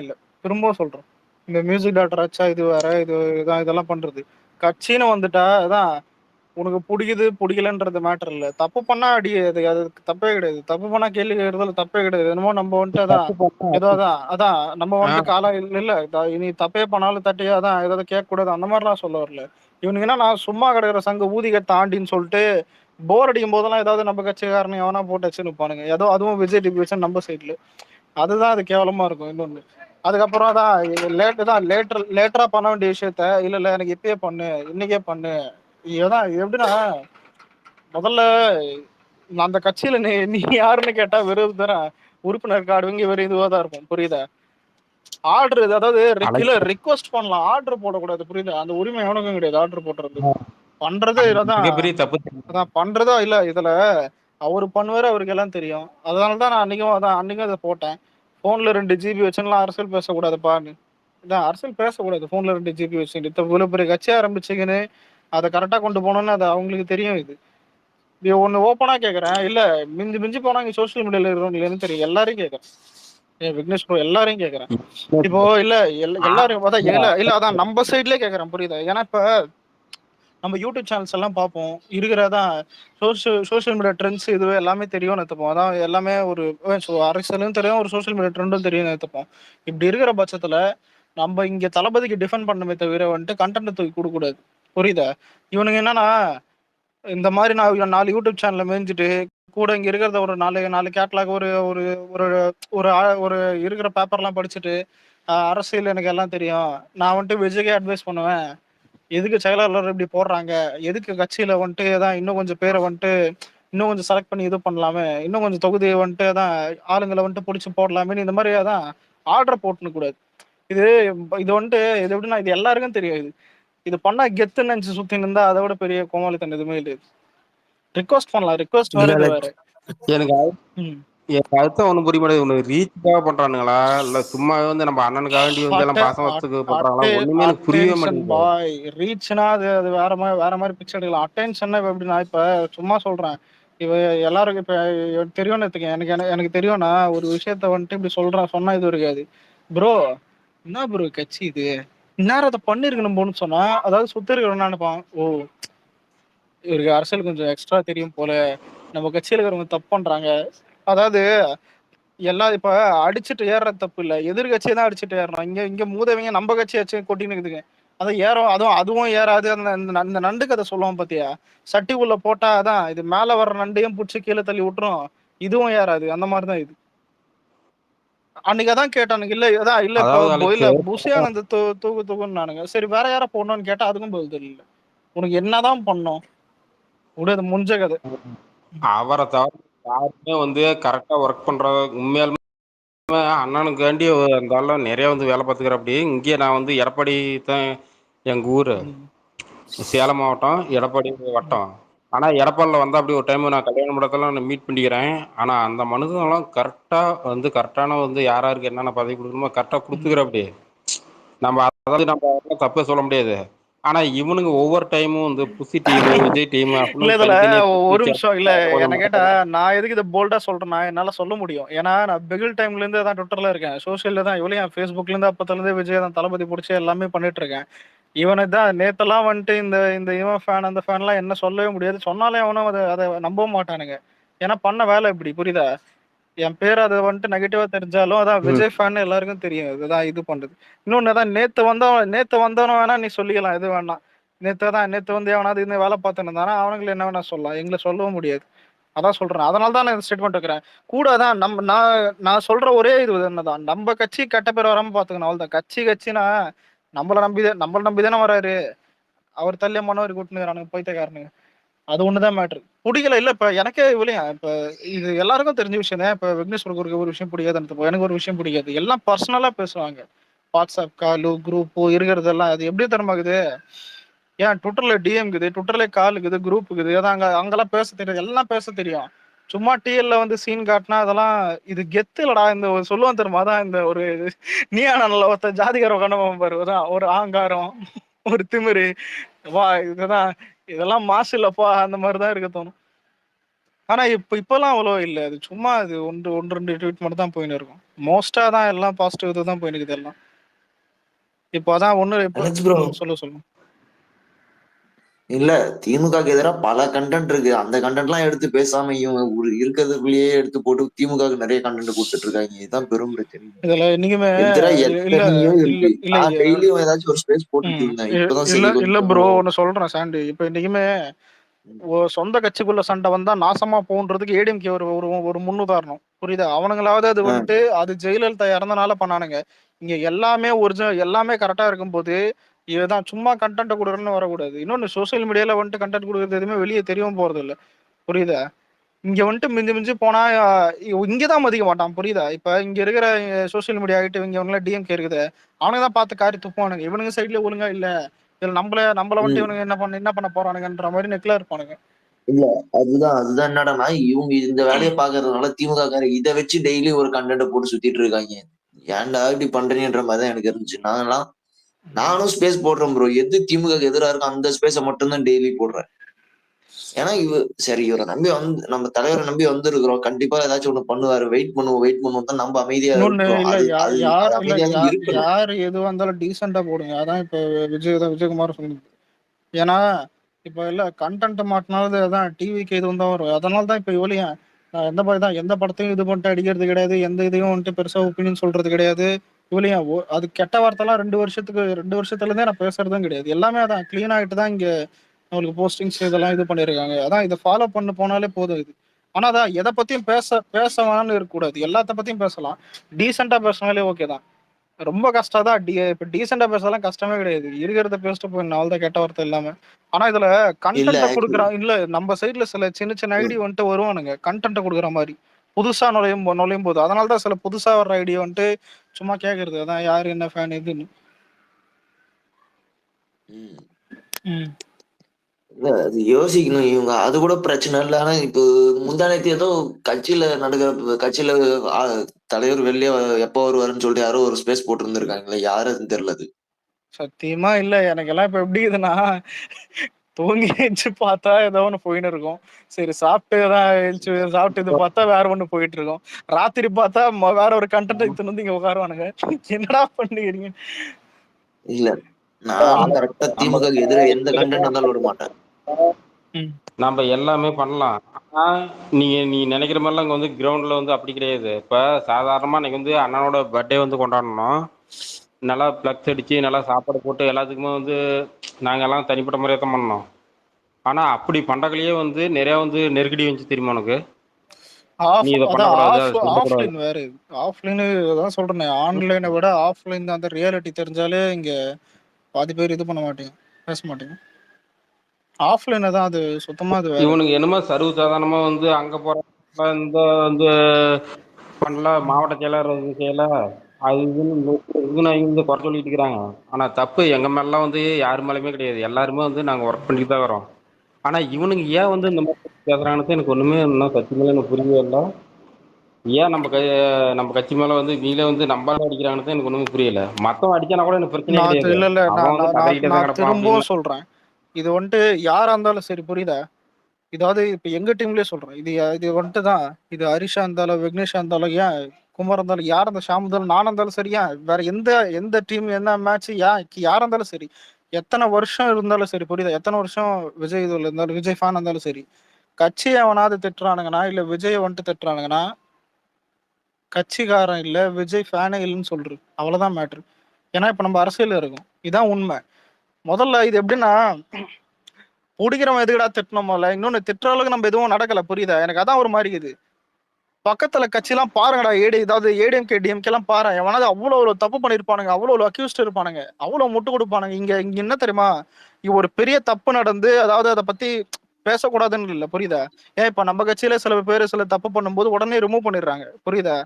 இல்ல. திரும்பவும் சொல்றேன். இந்த மியூசிக் டைரக்டர் ஆச்சா இது வேற. இதெல்லாம் பண்றது. கட்சின்னு வந்துட்டா அதான் உனக்கு புடிக்குது, புடிக்கலன்றது மேட்டர் இல்ல. தப்பு பண்ணா அடி அது தப்பே கிடையாது. தப்பு பண்ணா கேள்வி கேட்கறதுல தப்பே கிடையாது. என்னமோ நம்ம வந்துட்டு அதான் தப்பு பண்ணா ஏதோ அதான் நம்ம ஆ, வந்துட்டு இல்ல நீ தப்பே பண்ணாலும் தட்டி அதான் ஏதாவது கேட்கக்கூடாது அந்த மாதிரிலாம் சொல்ல வரல. இவனுக்கு என்ன நான் சும்மா கிடக்குற சங்க ஊதிக தாண்டின்னு சொல்லிட்டு போர் அடிக்கும் போதெல்லாம் ஏதாவது நம்ம கட்சிக்காரனை எவனா போட்டு வச்சு நிற்பானுங்க. ஏதோ அதுவும் விஜய் டிவிஷன் நம்ம சைட்ல அதுதான் அது கேவலமா இருக்கும். இன்னொன்னு அதுக்கப்புறம் தான் லேட்டரா பண்ண வேண்டிய விஷயத்த இல்ல எனக்கு இப்பயே பண்ணு, இன்னைக்கே பண்ணு. இதான் எப்படின்னா முதல்ல அந்த கட்சியில நீ யாருன்னு கேட்டா வெறும் தானே உறுப்பினர் கார்டு வாங்கி வெறும் இதுவா தான் இருக்கும். புரியுதா? ஆர்டர் அதாவது ரிக்வஸ்ட் பண்ணலாம், ஆர்டர் போடக்கூடாது. புரியுதா? அந்த உரிமை எவனுக்கும் கிடையாது ஆர்டர் போடுறது. பண்றது இதான் மிகப்பெரிய தப்பு. அதான் பண்றதோ இல்ல இதுல அவரு பண்ணுவாரு, அவருக்கு எல்லாம் தெரியும். அதனாலதான் நான் அன்னைக்கும் அதை போட்டேன். போன்ல 2 GB வச்சுலாம் அரசியல் பேசக்கூடாதுப்பான்னு. இதான் அரசியல் பேசக்கூடாது போன்ல 2 GB வச்சுட்டு இவ்வளவு பெரிய கட்சி ஆரம்பிச்சுங்கன்னு அதை கரெக்டா கொண்டு போனோம்னு அது அவங்களுக்கு தெரியும். இது ஒண்ணு ஓப்பனா கேக்குறேன். இல்ல மிஞ்சி மிஞ்சி போனா இங்க சோசியல் மீடியால இருக்கிறவங்களுக்கு தெரியும். எல்லாரையும் கேக்குறேன். விக்னேஷ் ப்ரோ எல்லாரையும் கேக்குறேன். இப்போ இல்ல எல்லாரும் அதான் இல்ல அதான் நம்ம சைட்லயே கேக்குறேன். புரியுதா? ஏன்னா இப்ப நம்ம யூடியூப் சேனல்ஸ் எல்லாம் பார்ப்போம். இருக்கிறதான் சோசியல் மீடியா ட்ரெண்ட்ஸ் இதுவே எல்லாமே தெரியும் நினைத்துப்போம். அதான் எல்லாமே ஒரு அரசியலும் தெரியும், ஒரு சோசியல் மீடியா ட்ரெண்டும் தெரியும் நினைத்துப்போம். இப்படி இருக்கிற பட்சத்துல நம்ம இங்க தளபதிக்கு டிஃபெண்ட் பண்ணமே தவிர வந்துட்டு கண்டென்ட் தூக்கி கொடுக்க கூடாது. புரியுதா? இவனுங்க என்னன்னா இந்த மாதிரி நான் 4 யூடியூப் சேனல்ல மேய்ஞ்சிட்டு கூட இங்க இருக்கிறத ஒரு 4 கேட்லாக் ஒரு ஒரு ஒரு ஒரு ஒரு இருக்கிற பேப்பர்லாம் படிச்சுட்டு அரசியல் எனக்கு எல்லாம் தெரியும், நான் வந்துட்டு விஜய்க்கே அட்வைஸ் பண்ணுவேன், எதுக்கு செயலாளர் இப்படி போடுறாங்க, எதுக்கு கட்சியில வந்துட்டு தான் இன்னும் கொஞ்சம் பேரை வந்துட்டு இன்னும் கொஞ்சம் செலக்ட் பண்ணி இது பண்ணலாமே, இன்னும் கொஞ்சம் தொகுதியை வந்துட்டு தான் ஆளுங்களை வந்துட்டு பிடிச்சி போடலாமே, இந்த மாதிரி தான் ஆர்டர் போட்டுன்னு கூடாது. இது இது வந்துட்டு இது எப்படின்னா இது எல்லாருக்கும் தெரியும். இது பண்ணா கெத்துன்னு நினைச்சு சுத்தி இருந்தா அதை விட பெரிய கோமாளித்தனம் எதுவுமே இல்லை. ரிக்வஸ்ட் பண்ணலாம், ரிக்வஸ்ட் வேற இது வேற. எனக்கு எனக்கு அதுதான் ஒண்ணும் புரிய மாட்டேங்குது. ஒண்ணு ரீச்சுக்காக பண்றானுங்களா இல்ல சும்மாவே வந்து நம்ம அண்ணனுக்காண்டி வந்து எல்லாம் பாசத்துக்கு பண்றாங்களா? ஒண்ணுமே எனக்கு புரியவே அட்டென்ஷன் மாட்டேங்குது. பாய் ரீச்னா அது வேற மாதிரி பிக்சர் எடுக்கலாம். அட்டென்ஷன் எப்படின்னா இப்ப சும்மா சொல்றேன். இவ எல்லாருக்கும் இப்ப தெரியும்னு எடுத்துக்க. எனக்கு தெரியும்னா ஒரு விஷயத்த வந்துட்டு இப்படி சொன்னா இது இருக்காது. ப்ரோ என்ன ப்ரோ கட்சி இது இந்நேரம் அதை பண்ணிருக்கணும் போன்னு சொன்னா அதாவது சுத்தி இருக்கிறவன் நினைப்பான், ஓ இவருக்கு அரசியல் கொஞ்சம் எக்ஸ்ட்ரா தெரியும் போல, நம்ம கட்சியில இருக்கிறவங்க தப்பு பண்றாங்க. அதாவது இப்ப அடிச்சுட்டு ஏறுறது தப்பு இல்ல, எதிர்கட்சியை தான் அடிச்சுட்டு ஏறணும். இங்க இங்க மூதவங்க நம்ம கட்சி வச்சு கொட்டின்னு இருக்குதுங்க. அதை ஏறும் அதுவும் ஏறாது. அந்த நண்டு கதை சொல்லுவோம் பாத்தியா, சட்டி உள்ள போட்டா அதான் இது மேல வர்ற நண்டையும் பிடிச்சி கீழே தள்ளி விட்டுரும், இதுவும் ஏறாது. அந்த மாதிரிதான் இது. அன்னைக்கு அதான் கேட்டானுங்க, இல்ல அதான் இல்ல அதாவது இப்ப இல்ல அலெக்ஸ், புசியானந்த தூக்குனானுங்க. சரி வேற யாரா போடணும்னு கேட்டா அதுக்கும் பதில் தெரியல. உனக்கு என்னதான் பண்ணோம் விட முடிஞ்ச கதை. அவரை தவிர யாருமே வந்து கரெக்டா ஒர்க் பண்ற உண்மையாலுமே அண்ணனுக்காண்டி அந்த ஆள்லாம் நிறைய வந்து வேலை பார்த்துக்கிற. அப்படி இங்கே நான் வந்து எடப்பாடி தான் எங்க ஊரு, சேலம் மாவட்டம் எடப்பாடி வட்டம். ஆனா எடப்பாடியில் வந்து அப்படி ஒரு டைம் நான் கல்யாண மண்டபத்தில் நான் மீட் பண்ணிக்கிறேன். ஆனா அந்த மனுஷங்களாம் கரெக்டா வந்து கரெக்டான வந்து யாராருக்கு என்னென்ன பதவி கொடுக்கணுமோ கரெக்டா கொடுத்துக்கிற. அப்படி நம்ம அதாவது நம்ம தப்பே சொல்ல முடியாது. ஆனா இவனுங்க ஒவ்வொரு டைமும் வந்து புசி டீம் விஜய் டீம் இல்ல அப்படின்னு இதுல தனித்தனியா ஒரு பிரிச்சு நிமிஷம் இல்ல கொஞ்சம் என்ன கேட்டா நான் எதுக்கு இதை போல்டா சொல்றேன்னா என்னால சொல்ல முடியும். ஏன்னா நான் பிகில் டைம்ல இருந்து தான் ட்விட்டர்ல இருக்கேன், சோசியல்ல தான் இவ்வளவு என் ஃபேஸ்புக்ல இருந்து அப்பத்துல இருந்து விஜய் தான் தளபதி பிடிச்சி எல்லாமே பண்ணிட்டு இருக்கேன். இவனை தான் நேத்தெல்லாம் வந்துட்டு இந்த இந்த இவன் ஃபேன் அந்த ஃபேன்லாம் என்ன சொல்லவே முடியாது. சொன்னாலே அவனும் அதை நம்பவும் மாட்டானுங்க. ஏன்னா பண்ண வேலை இப்படி. புரியுதா? என் பேர் அதை வந்துட்டு நெகட்டிவா தெரிஞ்சாலும் அதான் ம். விஜய் ஃபேன் எல்லாருக்கும் தெரியும். இதுதான் இது பண்றது. இன்னொன்னு தான் நேத்து வந்தவன வேணா நீ சொல்லிக்கலாம், எது வேணா. நேத்து வந்து எவனாவது இந்த வேலை பார்த்துன்னு இருந்தானா அவனுங்களை என்ன வேணா சொல்லலாம், எங்களை சொல்லவும் முடியாது. அதான் சொல்றேன். அதனால தான் நான் ஸ்டேட்மெண்ட் வைக்கிறேன். கூட தான் நான் சொல்ற ஒரே இது என்னதான் நம்ம கட்சி கெட்ட பேர் வராம பாத்துக்கணும். அவ்வளவுதான். கட்சினா நம்மள நம்பிதானே வராரு. அவர் தள்ளிய மனோரி கூட்டுனுறானுங்க பைத்தியக்காரனுங்க. அது ஒண்ணுதான் மேட்ரு. பிடிக்கல இல்ல இப்ப எனக்கே இவ்வளவு இப்ப இது எல்லாருக்கும் தெரிஞ்ச விஷயம் தான். இப்ப விக்னேஸ்வருக்கு ஒரு விஷயம் பிடிக்காது, எனக்கு ஒரு விஷயம் பிடிக்காது. எல்லாம் பர்சனலா பேசுவாங்க. வாட்ஸ்அப் காலு குரூப் இருக்கிறதெல்லாம் அது எப்படி தரமாகுது. ஏன் ட்விட்டர்ல டிஎம் இருக்குது, ட்விட்டர்ல கால் இருக்குது, குரூப் இருக்குது. அதான் அங்கெல்லாம் பேச தெரியாது, எல்லாம் பேச தெரியும். சும்மா டிஎல்ல வந்து சீன் காட்டினா அதெல்லாம் இது கெத்து இல்லடா. இந்த ஒரு சொல்லுவான் தெரியுமா, அதான் இந்த ஒரு நீயா நல்ல ஒருத்த ஜாதிகாரம் கண்டவன் பாரு, அதான் ஒரு ஆங்காரம் ஒரு திமிரு. வா இதுதான் இதெல்லாம் மாசு இல்லப்பா அந்த மாதிரிதான் இருக்க தோணும். ஆனா இப்பெல்லாம் அவ்வளோ இல்ல. அது சும்மா அது ஒன்று ஒன்று 2 ட்வீட் மட்டும் தான் போயின்னு இருக்கும். மோஸ்டா தான் எல்லாம் பாசிட்டிவ் இதுதான் போயிருக்குது எல்லாம். இப்போ அதான் ஒண்ணு இப்போ அலெக்ஸ் ப்ரோ சொல்லு. இல்ல, திமுகக்கு எதிராக பல கண்டென்ட் இருக்கு. அந்த கண்டென்ட் எல்லாம் எடுத்து பேசாம இவங்க இருக்கிறதுக்குள்ளேயே எடுத்து போட்டு திமுகவுக்கு நிறைய கண்டென்ட் கொடுத்துட்டு இருக்காங்க. இதுதான் பெரும் பிரச்சனை. இதுல என்னைக்குமே எதிராக இல்ல எத்தனையோ இல்ல இருக்கு. இல்ல நான் டெய்லியும் ஏதாச்சும் ஒரு ஸ்பேஸ் போட்டுட்டு இருந்தேன். இப்பதான் இல்ல சரி இல்ல கொஞ்சம் ப்ரோ, ஒன்னு சொல்றேன் சாண்டி. இப்ப இன்னைக்குமே சொந்த கட்சிக்குள்ள சண்டை வந்தா நாசமா போன்றதுக்கு ஏடிஎம்கே ஒரு ஒரு ஒரு முன்னுதாரணம், புரியுதா? அவனுங்களாவது அது வந்துட்டு அது ஜெயலலிதா இறந்தனால பண்ணானுங்க. இங்க எல்லாமே ஒரிஜினல், எல்லாமே கரெக்டா இருக்கும்போது இதுதான் சும்மா கண்டென்ட் கொடுக்குறேன்னு வரக்கூடாது. இன்னொன்னு சோசியல் மீடியால வந்துட்டு கண்டென்ட் கொடுக்குறது எதுவுமே வெளியே தெரியவும் போறது இல்ல, புரியுதா? இங்க வந்துட்டு மிஞ்சி மிஞ்சி போனா இங்கதான் மதிக்க மாட்டான், புரியுதா? இப்ப இங்க இருக்கிற சோசியல் மீடியா ஆகிட்டு இவங்க டிஎம்கே இருக்குது, அவனுங்க தான் பார்த்து காரி துப்புவானுங்க. இவனுங்க சைட்ல ஒழுங்கா இல்ல, இதுல நம்மள வந்துட்டு இவனுங்க என்ன பண்ண போறானுங்கன்ற மாதிரி நெக்லா இருப்பானுங்க. இல்ல, அதுதான் என்னடான்னா, இவங்க இந்த வேலையை பாக்குறதுனால திமுக காரங்க இதை வச்சு டெய்லி ஒரு கண்டென்ட் போட்டு சுத்திட்டு இருக்காங்க. ஏன்டா இப்படி பண்றீங்கன்ற மாதிரி தான் எனக்கு இருந்துச்சு. நானும் ஸ்பேஸ் போடுறேன் ப்ரோ. எது திமுக எதிராக இருக்கும் அந்த ஸ்பேஸை மட்டும்தான் டெய்லி போடுறேன். ஏன்னா சரி, இவரை நம்பி நம்ம தலைவரை நம்பி வந்திருக்கிறோம், கண்டிப்பா ஏதாச்சும் ஒண்ணு பண்ணுவாரு, வெயிட் பண்ணுவோம் தான் நம்ம அமைதியா இன்னொன்னு இருக்கிறோம். இல்ல, அது அது அது அமைதியா தான் இருக்கணும். யாரு எதுவா இருந்தாலும் டீசெண்டா போடுங்க. அதான் இப்ப விஜயகுமார் சொல்லுது. ஏன்னா இப்ப இல்ல கண்டென்ட் மாட்டினாலும் அதான் டிவிக்கு இது வந்தா வரும். அதனால தான் இப்ப இவ்வளியும் நான் எந்த மாதிரி தான் எந்த படத்தையும் இது பண்ணிட்டு அடிக்கிறது கிடையாது, எந்த இதையும் வந்துட்டு பெருசா ஒப்பீனியன் சொல்றது கிடையாது. இவ்வளியும் அது கெட்ட வார்த்தைலாம் 2 வருஷத்துல இருந்தே நான் பேசுறதும் கிடையாது. எல்லாமே அதான் கிளீன் ஆகிட்டு தான் இங்க அவங்களுக்கு போஸ்டிங்ஸ் இதெல்லாம் இது பண்ணிருக்காங்க. அதான் இதை ஃபாலோ பண்ண போனாலே போதும் இது. ஆனா அதான் எதை பத்தியும் பேச வேணாம்னு இருக்கக்கூடாது, எல்லாத்த பத்தியும் பேசலாம். டீசெண்டா பேசினாலே ஓகே தான். ரொம்ப கஷ்டம் தான். இப்ப டீசெண்டா பேசலாம் கஷ்டமே கிடையாது, இருக்கிறத பேசிட்டு போய் நாள் தான் கெட்ட வார்த்தை இல்லாம. ஆனா இதுல இல்ல கண்டென்ட் ஆக்சுவலி கொடுக்குறான் இல்ல, நம்ம சைட்ல சில சின்ன சின்ன ஐடி வந்துட்டு வருவானுங்க கண்டென்ட் கொடுக்குற மாதிரி புதுசா நுழையும் போது. அதனாலதான் சில புதுசா வர்ற ஐடியா வந்துட்டு சும்மா கேக்குறது, அதான் யாரு என்ன ஃபேன் இதுன்னு. இல்ல, அது யோசிக்கணும் இவங்க. அது கூட பிரச்சனை இல்லை. ஆனா இப்போ முந்தானத்து ஏதோ கட்சியில தலைவர் வெளியே எப்போ வருவாருன்னு சொல்லிட்டு யாரோ ஒரு ஸ்பேஸ் போட்டு இருந்திருக்காங்களே, யாருன்னு தெரியல அது. சத்தியமா இல்ல. எனக்கெல்லாம் இப்ப எப்படி இதுன்னா, தூங்கி எழுச்சு பார்த்தா ஏதோ ஒண்ணு போயின்னு இருக்கும். சரி சாப்பிட்டு ஏதாவது எழுச்சு சாப்பிட்டு இது பார்த்தா வேற ஒண்ணு போயிட்டு இருக்கும். ராத்திரி பார்த்தா வேற ஒரு கண்டென்ட் எடுத்துன்னு வந்து இங்க உட்காருவானுங்க. என்னடா பண்ணுகிறீங்க? இல்ல, நானும் கரெக்டா திமுக எதிர எந்த கண்டென்ட் இருந்தாலும் விட மாட்டேன். நம்ம எல்லாமே பண்ணலாம். ஆனா நீ நினைக்கிற மாதிரிலாம் இங்க வந்து கிரவுண்ட்ல வந்து அப்படி கிடையாது. இப்ப சாதாரணமா இன்னைக்கு வந்து அண்ணனோட பர்த்டே வந்து கொண்டாடணும், நல்லா பிளக்ஸ் அடிச்சு நல்லா சாப்பாடு போட்டு எல்லாத்துக்குமே வந்து நாங்க எல்லாம் தனிப்பட்ட முறையை தான் பண்ணோம். ஆனா அப்படி பண்றதுலயே வந்து நிறைய வந்து நெருக்கடி வந்துச்சு தெரியுமா உனக்கு? நீ இதை அதான் பண்ணக்கூடாது, அதை சொல்லக்கூடாது. ஆஃப்லைன் வேற. ஆஃப்லைன் தான் சொல்றேன், ஆன்லைனை விட ஆஃப்லைன் தான். அந்த ரியாலிட்டி தெரிஞ்சாலே இங்க பாதி பேர் இது பண்ண மாட்டீங்க, பேச மாட்டீங்க. ஆஃப்லைன் தான் அது சுத்தமா அது வேற. இவனுக்கு என்னமோ சர்வ சாதாரணமா வந்து அங்க போற இந்த வந்து பண்ணல, மாவட்ட செயலர் செய்யல, அது இதுன்னு இருந்து குறை சொல்லிட்டு இருக்கிறாங்க. ஆனா தப்பு எங்க மேலாம் வந்து யாரு மேலேயுமே கிடையாது. எல்லாருமே வந்து நாங்க ஒர்க் பண்ணிட்டு தான் வரோம். ஆனா இவனுக்கு ஏன் வந்து இந்த மாதிரி பேசுறாங்கன்னு எனக்கு ஒண்ணுமே இன்னும் சத்தியமே எனக்கு புரியவே இல்லை. ஏன் நம்ம கட்சி மேல வந்து நீங்களே வந்து நம்பால அடிக்கிறாங்கன்னு எனக்கு ஒண்ணுமே புரியல. மத்தவன் அடிச்சானா கூட எனக்கு பிரச்சனையே நான் கிடையாது, இல்ல அவன் வந்து கதறிக்கிட்டே தான் நான் கிடப்பான் அப்படின்னு. திரும்பவும் சொல்றேன், இது வந்துட்டு யாரா இருந்தாலும் சரி, புரியுதா? இதாவது இப்ப எங்க டீம்லயே சொல்றேன், இது வந்துட்டு தான். இது ஹரிஷா இருந்தாலும் விக்னேஷா இருந்தாலும் ஏன் குமார் இருந்தாலும் யார் அந்த ஷாம் இருந்தாலும் நானா இருந்தாலும் சரி, ஏன் வேற எந்த எந்த டீம் என்ன மேட்ச் யாரா இருந்தாலும் சரி, எத்தனை வருஷம் இருந்தாலும் சரி, புரியுதா? எத்தனை வருஷம் விஜய் இதுல இருந்தாலும், விஜய் ஃபேன் இருந்தாலும் சரி, கட்சியை அவனாவது திட்டுறானுங்கன்னா இல்ல விஜயை வந்துட்டு திட்டுறானுங்கன்னா, கட்சிக்காரன் இல்ல விஜய் ஃபேனே இல்லைன்னு சொல்றது, அவ்வளவுதான் மேட்ரு. ஏன்னா இப்ப நம்ம அரசியல் இருக்கும், இதான் உண்மை. முதல்ல இது எப்படின்னா, பிடிக்கிறவன் எதுக்கடா திட்டணுமோல, இன்னொன்னு திட்டுற அளவுக்கு நம்ம எதுவும் நடக்கல, புரியுதா? எனக்கு அதான் ஒரு மாதிரி இது. பக்கத்துல கட்சிலாம் பாருங்கடா, ஏதாவது ஏடிஎம்கே டிஎம்கே எல்லாம் பாரு, எவனாவது அவ்வளவு தப்பு பண்ணிருப்பானுங்க, அவ்வளவு அக்யூஸ்ட் இருப்பானுங்க, அவ்வளவு முட்டு கொடுப்பானுங்க. இங்க இங்க என்ன தெரியுமா, இங்க ஒரு பெரிய தப்பு நடந்து அதாவது அதை பத்தி பேசக்கூடாதுன்னு இல்ல, புரியுதா? ஏன் இப்ப நம்ம கட்சியில சில பேர் சில தப்பு பண்ணும்போது உடனே ரிமூவ் பண்ணிடுறாங்க, புரியுதா?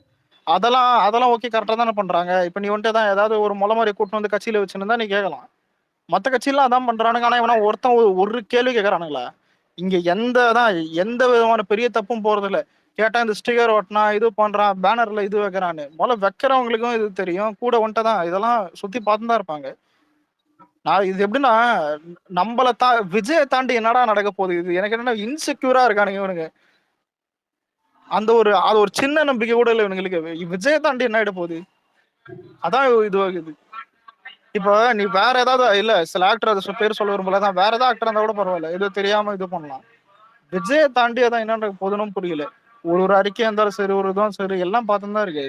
அதெல்லாம் ஓகே, கரெக்டா தானே பண்றாங்க. இப்ப நீ வந்துட்டு தான் ஏதாவது ஒரு முளை மாதிரி கூட்டு வந்து கட்சியில வச்சுருந்தா நீ கேட்கலாம். மத்த கட்சியெல்லாம் அதான் பண்றானுங்க. ஆனா இவனா ஒருத்தன் ஒரு கேள்வி கேட்கறானுங்களா? இங்க எந்த விதமான பெரிய தப்பும் போறது இல்ல. கேட்டா இந்த ஸ்டிக்கர் ஒட்டினா இது பண்றான், பேனர்ல இது வைக்கிறான்னு. முதல்ல வைக்கிறவங்களுக்கும் இது தெரியும், கூட வந்துட்டுதான் இதெல்லாம் சுத்தி பார்த்துதான் தான் இருப்பாங்க. நான் இது எப்படின்னா, விஜயை தாண்டி என்னடா நடக்க போகுது, இது எனக்கு என்னன்னா இன்செக்யூரா இருக்கானுங்க இவனுங்க. அந்த அது ஒரு சின்ன நம்பிக்கை கூட இல்லை இவனுங்களுக்கு. விஜய் தாண்டி என்ன ஆயிட போகுது, அதான் இதுவாகுது. இப்போ நீ வேற ஏதாவது இல்ல, சில ஆக்டர் அதை பேர் சொல்ல விரும்பலதான், வேற ஏதாவது ஆக்டர் இருந்தா கூட பரவாயில்ல, இது தெரியாம இது பண்ணலாம். விஜய தாண்டி அதான் என்ன போதுன்னு புரியல. ஒரு அறிக்கையா இருந்தாலும் சரி, ஒரு இதுவும் சரி, எல்லாம் பார்த்துதான் இருக்கு.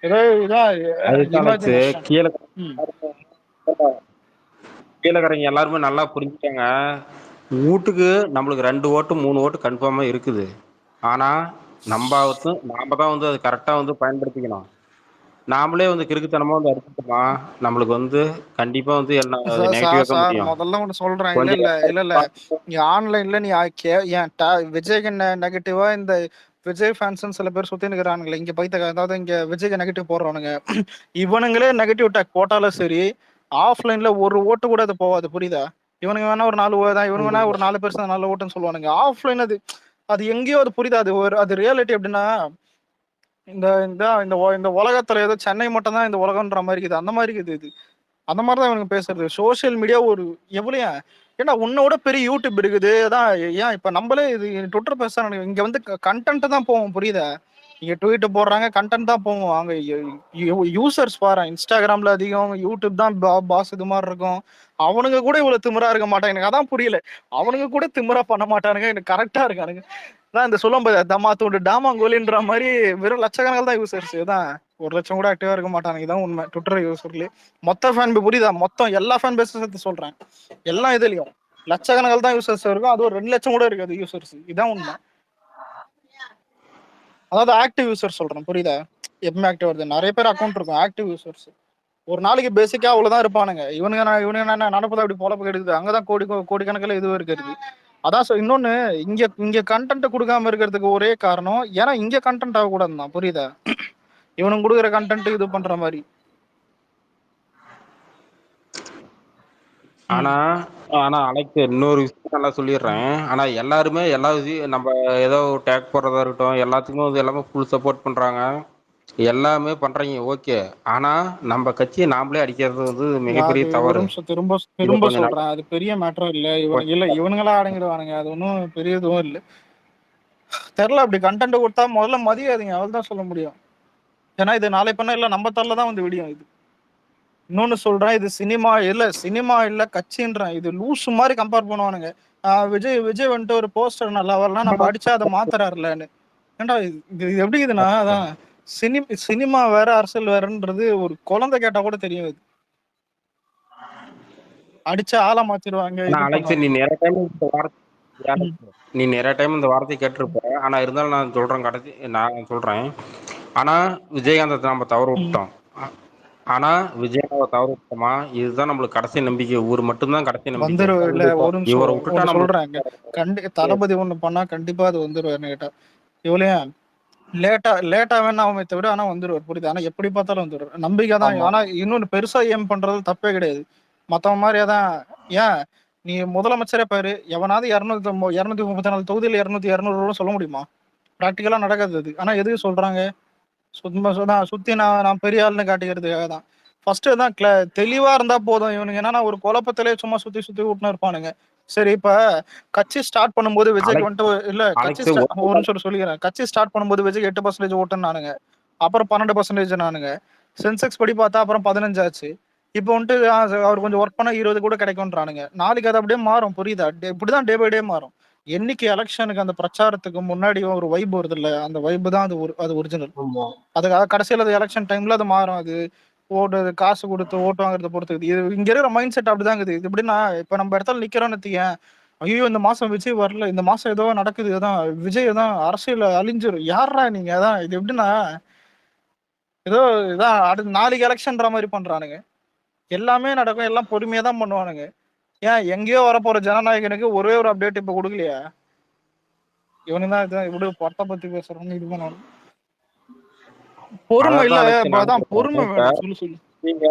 ஏதோ இதான் அதுதான் அலெக்ஸ். இமேஜினேஷன். கீழே கீழக்கரைங்க எல்லாருமே நல்லா புரிஞ்சுட்டாங்க. வீட்டுக்கு நம்மளுக்கு 2 ஓட்டு 3 ஓட்டு கன்ஃபார்மா இருக்குது. ஆனா நாம தான் வந்து அது கரெக்டா வந்து பயன்படுத்திக்கணும். நாமளே வந்து கிறுக்குத்தனமா வந்து அடிச்சுட்டோமா, நம்மளுக்கு வந்து கண்டிப்பா வந்து என்ன அது நெகட்டிவா தான் சார் முடியும். முதல்ல ஒண்ணு சொல்றேன். இல்ல கொஞ்சம் இல்ல இல்ல இல்ல நீ ஆன்லைன்ல நீ ஏன் விஜய்க்கு நெகட்டிவா இந்த விஜய் ஃபேன்ஸ் சில பேர் சுத்தி நிக்கிறானுங்களே இங்க அதாவது இங்க விஜய்க்கு நெகட்டிவ் போடுறானுங்க. இவனுங்களே நெகட்டிவ் டேக் போட்டாலும் சரி, ஆஃப்லைன்ல ஒரு ஓட்டு கூட அது போகாது, புரியுதா? இவனுங்க வேணா ஒரு 4 தான், இவனுங்க வேணா ஒரு 4 பேர் நல்ல ஓட்டுன்னு சொல்லுவானுங்க. ஆஃப்லைன் அது அது எங்கேயோ அது புரியுதா? அது ரியாலிட்டி எப்படின்னா, இந்த இந்த இந்த உலகத்துல ஏதோ சென்னை மட்டும் தான் இந்த உலகம்ன்ற மாதிரி இருக்குது, அந்த மாதிரி இருக்குது இது. அந்த மாதிரிதான் இவனுக்கு பேசுறது. சோசியல் மீடியா ஒரு எவ்வளோ ஏன்னா உன்னோட பெரிய யூடியூப் இருக்குது. அதான் ஏன் இப்ப நம்மளே இது ட்விட்டர் பேச இங்க வந்து கண்டென்ட் தான் போவோம், புரியுதா? இங்க ட்வீட் போடுறாங்க, கண்டென்ட் தான் போவோம். அங்க யூசர்ஸ் பாரு, இன்ஸ்டாகிராம்ல அதிகம், யூடியூப் தான் பாஸ் இது மாதிரி இருக்கும். அவனுங்க கூட இவ்வளவு திமிரா இருக்க மாட்டாங்க. எனக்கு அதான் புரியல. அவனுங்க கூட திமிரா பண்ண மாட்டானுங்க, எனக்கு கரெக்டா இருக்கானுங்க. அதான் இந்த சொல்லும் போது தமா தூண்டு டாமாங்கோலின்ற மாதிரி வெறும் லட்சக்கணக்கில் தான் யூசர்ஸ் தான். 1 லட்சம் கூட ஆக்டிவா இருக்க மாட்டானுங்க. இதான் உண்மை. ட்விட்டர் யூசர்லயே மொத்த ஃபேன் புரியுதா? மொத்தம் எல்லா ஃபேன் பேஸும் சேர்த்து சொல்றேன். எல்லா இதுலயும் லட்சக்கணக்கில் தான் யூசர்ஸ் இருக்கும். அது ஒரு 2 லட்சம் கூட இருக்காது யூசர்ஸ். இதான் உண்மை. அதாவது ஆக்டிவ் யூசர் சொல்றேன், புரியுதா? எப்பவுமே ஆக்டிவ் வருது. நிறைய பேர் அக்கௌண்ட் இருக்கும் ஆக்டிவ் யூசர்ஸ். ஒரு நாளைக்கு பேசிக்கா அவ்வளவுதான் இருப்பானுங்க. இவனுங்க நடப்பதை அப்படி பொழப்பு கெடுக்குது. அங்கதான் கோடிக்கணக்கில் இது இருக்குது. அதான் இன்னொன்னு, இங்க கண்டென்ட் கொடுக்காம இருக்கிறதுக்கு ஒரே காரணம், ஏன்னா இங்க கண்டென்ட் ஆகக்கூடாது தான், புரியுதா? இவனுக்கு கொடுக்குற கண்டென்ட் இது பண்ற மாதிரி. ஆனா ஆனா அலெக்ஸ், இன்னொரு விஷயம் நல்லா சொல்லிடுறேன். ஆனா எல்லாருமே எல்லா விஷயம் நம்ம ஏதோ டேக் போடுறதா இருக்கட்டும், எல்லாத்துக்குமே வந்து எல்லாமே ஃபுல் சப்போர்ட் பண்றாங்க, எல்லாமே பண்றீங்க, ஓகே. ஆனா நம்ம கட்சியை நாமளே அடிக்கிறது வந்து மிகப்பெரிய அது ஒரு தவறு. நிமிஷம் திரும்ப இதை திரும்ப கொஞ்சம் நல்லா சொல்றேன், அது பெரிய மேட்டரும் இல்ல. இவனுங்களா அடங்கிடுவானுங்க, அது ஒன்றும் பெரிய இதுவும் இல்லை. தெரியல, அப்படி கண்டென்ட் கொடுத்தா முதல்ல மதியாதீங்க, அவள்தான் சொல்ல முடியும். ஏன்னா இது நாளை பண்ண இல்ல நம்ம தரல தான் வந்து விடியும் இது. இன்னொன்னு சொல்றேன், இது சினிமா இல்ல கட்சின்றேன். இது லூஸ் மாதிரி கம்பேர் பண்ணுவானுங்க. விஜய் வந்துட்டு ஒரு போஸ்டர் நல்லா வரலாம், நம்ம அடிச்சா அதை மாத்துறாருலன்னு. ஏன்டா இது எப்படி இதுன்னா, அதான் சினிமா வேற அரசியல் வேறன்றது ஒரு குழந்தை கேட்டா கூட தெரியும். இது அடிச்சா ஆளா மாத்திருவாங்க, ஆனா இது அலெக்ஸ், பண்ணுவாங்க. நீ நிறைய டைம் இந்த வார்த்தை கேட்டிருப்ப. ஆனா இருந்தாலும் நான் சொல்றேன், நான் சொல்றேன். ஆனா விஜயகாந்த் நம்ம தவறு விட்டோம். ஆனா விஜயாவை தவறு விட்டோமா, இதுதான் நம்மளுக்கு கடைசி நம்பிக்கை. ஊர் மட்டும்தான் கடைசி நம்பிக்கை. வந்துரும் இல்ல, ஒரு நிமிஷம் இவரை விட்டுட்டா ஒண்ணு சொல்றேன். நம்மளுக்கு தளபதி ஒண்ணு பண்ணா கண்டிப்பா அது வந்துருவாருன்னு கேட்டா, இவ்வளவு லேட்டா வேணா அவன் தவிர ஆனா வந்துருவார், புரியுது? ஆனா எப்படி பார்த்தாலும் வந்துருவார், நம்பிக்கை தான். ஆனா இன்னொன்னு பெருசா ஏம் பண்றது தப்பே கிடையாது. மத்தவங்க மாதிரியே தான். ஏன் நீ முதலமைச்சரே பாரு, எவனாவது 234 தொகுதியில் 200 சொல்ல முடியுமா? பிராக்டிக்கலா நடக்காது அது. ஆனா எதுக்கு சொல்றாங்க? சுத்தி நான் பெரிய ஆளுன்னு காட்டிக்கிறதுக்காக தான். ஃபர்ஸ்ட் தான் தெளிவா இருந்தா போதும். இவனுங்க என்னன்னா ஒரு குழப்பத்திலே சும்மா சுத்தி சுத்தி விட்டுன்னு இருப்பானுங்க. சரி, இப்ப கட்சி ஸ்டார்ட் பண்ணும்போது விஜய்க்கு வந்துட்டு இல்ல, கட்சி ஒரு நிமிஷம் சொல்லிக்கிறேன். கட்சி ஸ்டார்ட் பண்ணும்போது விஜய்க்கு 8% ஓட்டுனானுங்க, அப்புறம் 12% நானுங்க. சென்செக்ஸ் படி பார்த்தா அப்புறம் 15 ஆச்சு. இப்போ வந்துட்டு அவர் கொஞ்சம் ஒர்க் பண்ணா 20 கூட கிடைக்கும்ன்றானுங்க. நாளைக்கு அது அப்படியே மாறும், புரியுதா? இப்படிதான் டே பை டே மாறும். என்னைக்கு எலெக்ஷனுக்கு அந்த பிரச்சாரத்துக்கு முன்னாடி ஒரு வைப் வருது இல்ல, அந்த வைப் தான் அது ஒரிஜினல். அதுக்காக கடைசியில் அது எலெக்ஷன் டைம்ல அது மாறும். அது காசு கொடுத்து ஓட்டு வாங்குறத பொறுத்து. இது இங்க இருக்கிற மைண்ட் செட் அப்படிதான் இருக்குது. இது எப்படின்னா, இப்ப நம்ம இடத்துல நிக்கிறோம்னு வச்சுக்கேன், ஐயோ இந்த மாசம் விஜய் வரல, இந்த மாசம் ஏதோ நடக்குது, அதான் விஜய் தான் அரசியல் அழிஞ்சிரும், யாரா நீங்க? அதான் இது எப்படின்னா, ஏதோ இதான் அடுத்து நாளைக்கு எலெக்ஷன்ற மாதிரி பண்றானுங்க. எல்லாமே நடக்கும், எல்லாம் பொறுமையா தான் பண்ணுவானுங்க. ஏன் எங்கேயோ வரப்போற ஜனநாயகனுக்கு ஒரே ஒரு அப்டேட் இப்ப கொடுக்கலையா? இவனுதான் இதான் இப்படி படத்தை பத்தி பேசுறவங்க இது பண்ணணும். பொறுமை இல்ல, அதான் பொறுமை வேணும். சொல்லு. நீங்க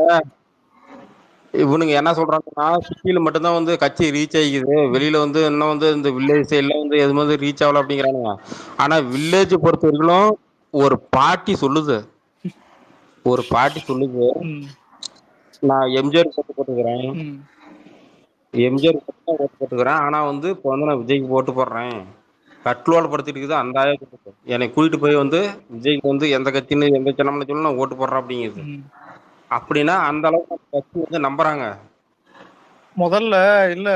இவனுங்க என்ன சொல்றாங்கன்னா, சிட்டியில மட்டும்தான் வந்து கட்சி ரீச் ஆகிக்குது, வெளியில வந்து இன்னும் வந்து இந்த வில்லேஜ் சைட்ல வந்து எது வந்து ரீச் ஆகல அப்படிங்கிறானுங்க. ஆனா வில்லேஜ் பொறுத்த வரைக்கும் ஒரு பாட்டி சொல்லுது, நான் எம்ஜிஆர் ஓட்டு போட்டுக்கிறேன், எம்ஜிஆர் ஓட்டு போட்டுக்கிறேன், ஆனா வந்து இப்போ வந்து நான் விஜய்க்கு ஓட்டு போடுறேன் கட்ரோல் படுத்திட்டு இருக்குது அந்த என்னை கூட்டிட்டு போய் வந்து விஜய்க்கு வந்து எந்த கட்சின்னு எந்த சின்னம்னு சொல்லி நான் ஓட்டு போடுறேன் அப்படிங்குது. ம். ஒரு அப்படின்னா அந்த அளவுக்கு அந்த கட்சி வந்து நம்புறாங்க. முதல்ல இல்ல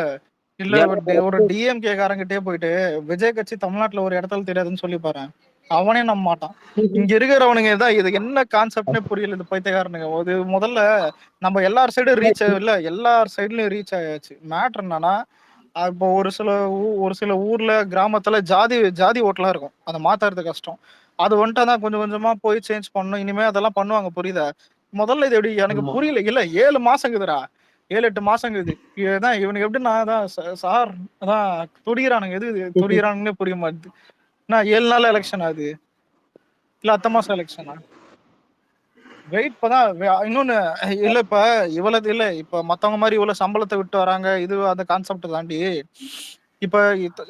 இல்ல ஏன்னா ஒரு டிஎம்கே காரங்கிட்டே போயிட்டு விஜய் கட்சி தமிழ்நாட்டுல ஒரு இடத்துல தெரியாதுன்னு சொல்லி பாரு, அவனே நம்ப மாட்டான். இங்க இருக்கிறவனுங்க தான் இது என்ன கான்செப்ட்னே புரியல இந்த பைத்தியக்காரனுங்க. அது முதல்ல நம்ம எல்லார் சைடும் ரீச் இல்ல, எல்லார் சைட்லயும் ரீச் ஆயாச்சு. மேட்ரு என்னன்னா, இப்போ ஒரு சில ஊர்ல கிராமத்துல ஜாதி ஜாதி ஓட்டெல்லாம் இருக்கும், அதை மாத்துறது கஷ்டம். அது வந்துட்டு தான் கொஞ்சம் கொஞ்சமா போய் சேஞ்ச் பண்ணணும். இனிமே அதெல்லாம் பண்ணுவாங்க, புரியுதா? முதல்ல இது எப்படி எனக்கு ஆமா. புரியல. இல்ல 7 மாசங்குதுடா, 7-8 மாசங்குது. இதுதான் இவனுக்கு எப்படின்னா அதான் சார் அதான் துடிக்கிறானுங்க. எது துடிக்கிறானுங்கன்னே புரிய மாட்டேது. நான் 7 நாள் எலெக்ஷன் ஆகுது இல்ல அடுத்த மாசம் எலெக்ஷனா? வெயிட் இப்பதான் இன்னொன்னு இல்ல, இப்ப இவ்வளவு இல்ல, இப்ப மத்தவங்க மாதிரி இவ்வளவு சம்பளத்தை விட்டு வராங்க, இது அந்த கான்செப்ட் தாண்டி இப்ப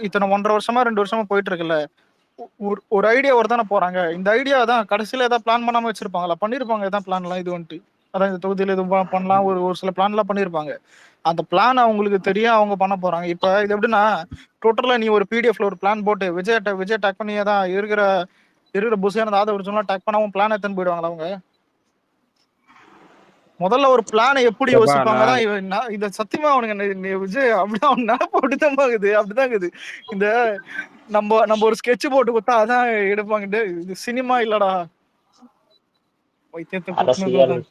இத்தனை 1.5 வருஷமா 2 வருஷமா போயிட்டு இருக்குல்ல, ஒரு ஐடியா ஒரு தானே போறாங்க. இந்த ஐடியா தான் கடைசியில ஏதாவது பிளான் பண்ணாம வச்சிருப்பாங்களா? பண்ணிருப்பாங்க ஏதாவது பிளான்லாம். இது வந்துட்டு அதான் இந்த தொகுதியில இது பண்ணலாம், ஒரு ஒரு சில பிளான் எல்லாம் பண்ணிருப்பாங்க. அந்த பிளான் அவங்களுக்கு தெரியும், அவங்க பண்ண போறாங்க. இப்ப இது எப்படின்னா, டோட்டலா நீ ஒரு பிடிஎஃப்ல ஒரு பிளான் போட்டு விஜய் டேக் பண்ணி தான் இருக்கிற இருக்கிற புஷியான ஆதவர்ஜுன்லாம் டேக் பண்ணாம பிளான் எடுத்துன்னு போயிடுவாங்களா அவங்க? முதல்ல ஒரு பிளானை எப்படி எப்பா யோசிப்பாங்க நான் தான் இத சத்தியமா அவனுங்க விஜய் அப்படிதான் அவன் நினப்பு அப்படிதான் ஆகுது, அப்படிதான் இருக்குது. இந்த நம்ம நம்ம ஒரு ஸ்கெட்ச் போட்டு கொடுத்தா அதான் எடுப்பாங்க. இது சினிமா இல்லடா, வைத்தியத்தை அரசியல் குத்துனதுதான்.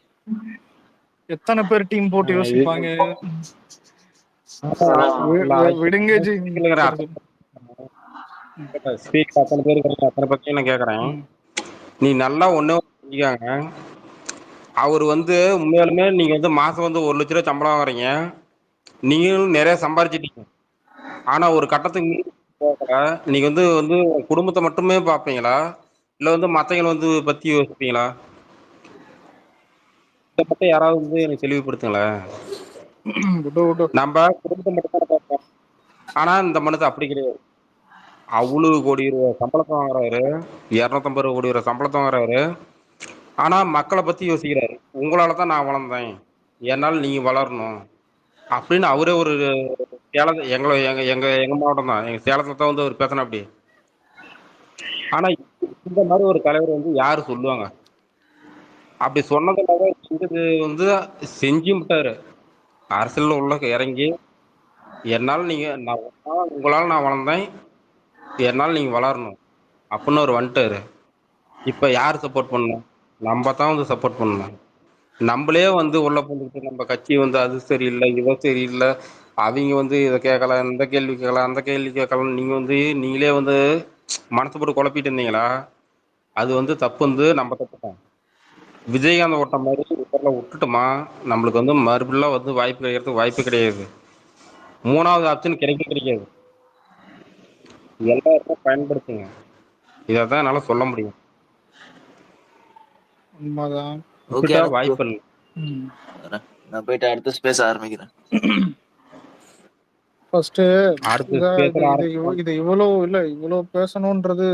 எத்தனை பேர் டீம் போட்டு யோசிப்பாங்க. விடுங்க ஜி. ஸ்பீக்கர் அத்தனை பேர் இருக்கிற அத்தனை பத்தியும் நான் கேட்கறேன். நீ நல்லா ஒண்ணு செஞ்சுக்காங்க. அவர் வந்து உண்மையாலுமே நீங்க வந்து மாசம் வந்து 1 லட்ச ரூபாய் சம்பளம் வாங்குறீங்க, நீங்களும் நிறைய சம்பாரிச்சிட்டீங்க. ஆனா ஒரு கட்டத்துக்கு மீறி போகல. நீங்க வந்து வந்து குடும்பத்தை மட்டுமே பார்ப்பீங்களா, இல்ல வந்து மத்தவங்களை வந்து பத்தி யோசிப்பீங்களா? இதை பத்தி யாராவது வந்து எனக்கு தெளிவுபடுத்துங்களேன். விடு விடு. நம்ம குடும்பத்தை மட்டும் தான் பார்ப்போம். ஆனா இந்த மனுஷன் அப்படி கிடையாது. அவ்வளவு கோடி ரூபாய் சம்பளத்தை வாங்குறாரு, 250 கோடி ரூபாய் சம்பளத்தை வாங்குறாரு. ஆனா மக்களை பத்தி யோசிக்கிறாரு. உங்களால தான் நான் வளர்ந்தேன், என்னால் நீங்க வளரணும் அப்படின்னு அவரே ஒரு எங்களை எங்க எங்க எங்க மாவட்டம் தான், எங்க சேலத்துல தான் வந்து அவர் பேசினா அப்படி. ஆனா இந்த மாதிரி ஒரு தலைவர் வந்து யாரு சொல்லுவாங்க? அப்படி சொன்னதுனால வந்து செஞ்சு விட்டாரு. அரசியல்ல உள்ள இறங்கி என்னால் நீங்க உங்களால நான் வளர்ந்தேன், என்னால் நீங்க வளரணும் அப்படின்னு அவர் வந்துட்டாரு. இப்ப யார் சப்போர்ட் பண்ணணும்? நம்ம தான் வந்து சப்போர்ட் பண்ணணும். நம்மளே வந்து உள்ள போந்துக்கிட்டு நம்ம கட்சி வந்து அது சரியில்லை, இவ சரியில்லை, அவங்க வந்து இதை கேட்கல, இந்த கேள்வி கேட்கல, அந்த கேள்வி கேட்கலாம், நீங்க வந்து நீங்களே வந்து மனசு போட்டு குழப்பிட்டு இருந்தீங்களா? அது வந்து தப்பு, வந்து நம்ம தப்பு தான். விஜயகாந்த் ஓட்ட மாதிரி இதெல்லாம் விட்டுட்டுமா, நம்மளுக்கு வந்து மறுபடியும் வந்து வாய்ப்பு கிடைக்கிறதுக்கு வாய்ப்பு கிடையாது. 3வது ஆப்ஷன் கிடைக்காது. எல்லாருமே பயன்படுத்துங்க. இதைதான் என்னால சொல்ல முடியும். உண்மைதான். ஓகே வாய்ப்பு இல்லை. நான் போயிட்டு அடுத்த ஸ்பேஸ் ஆரம்பிக்கிறேன். ஃபர்ஸ்ட் இது இவ்வளவு இல்ல, இவ்வளவு பேசணும்ன்றது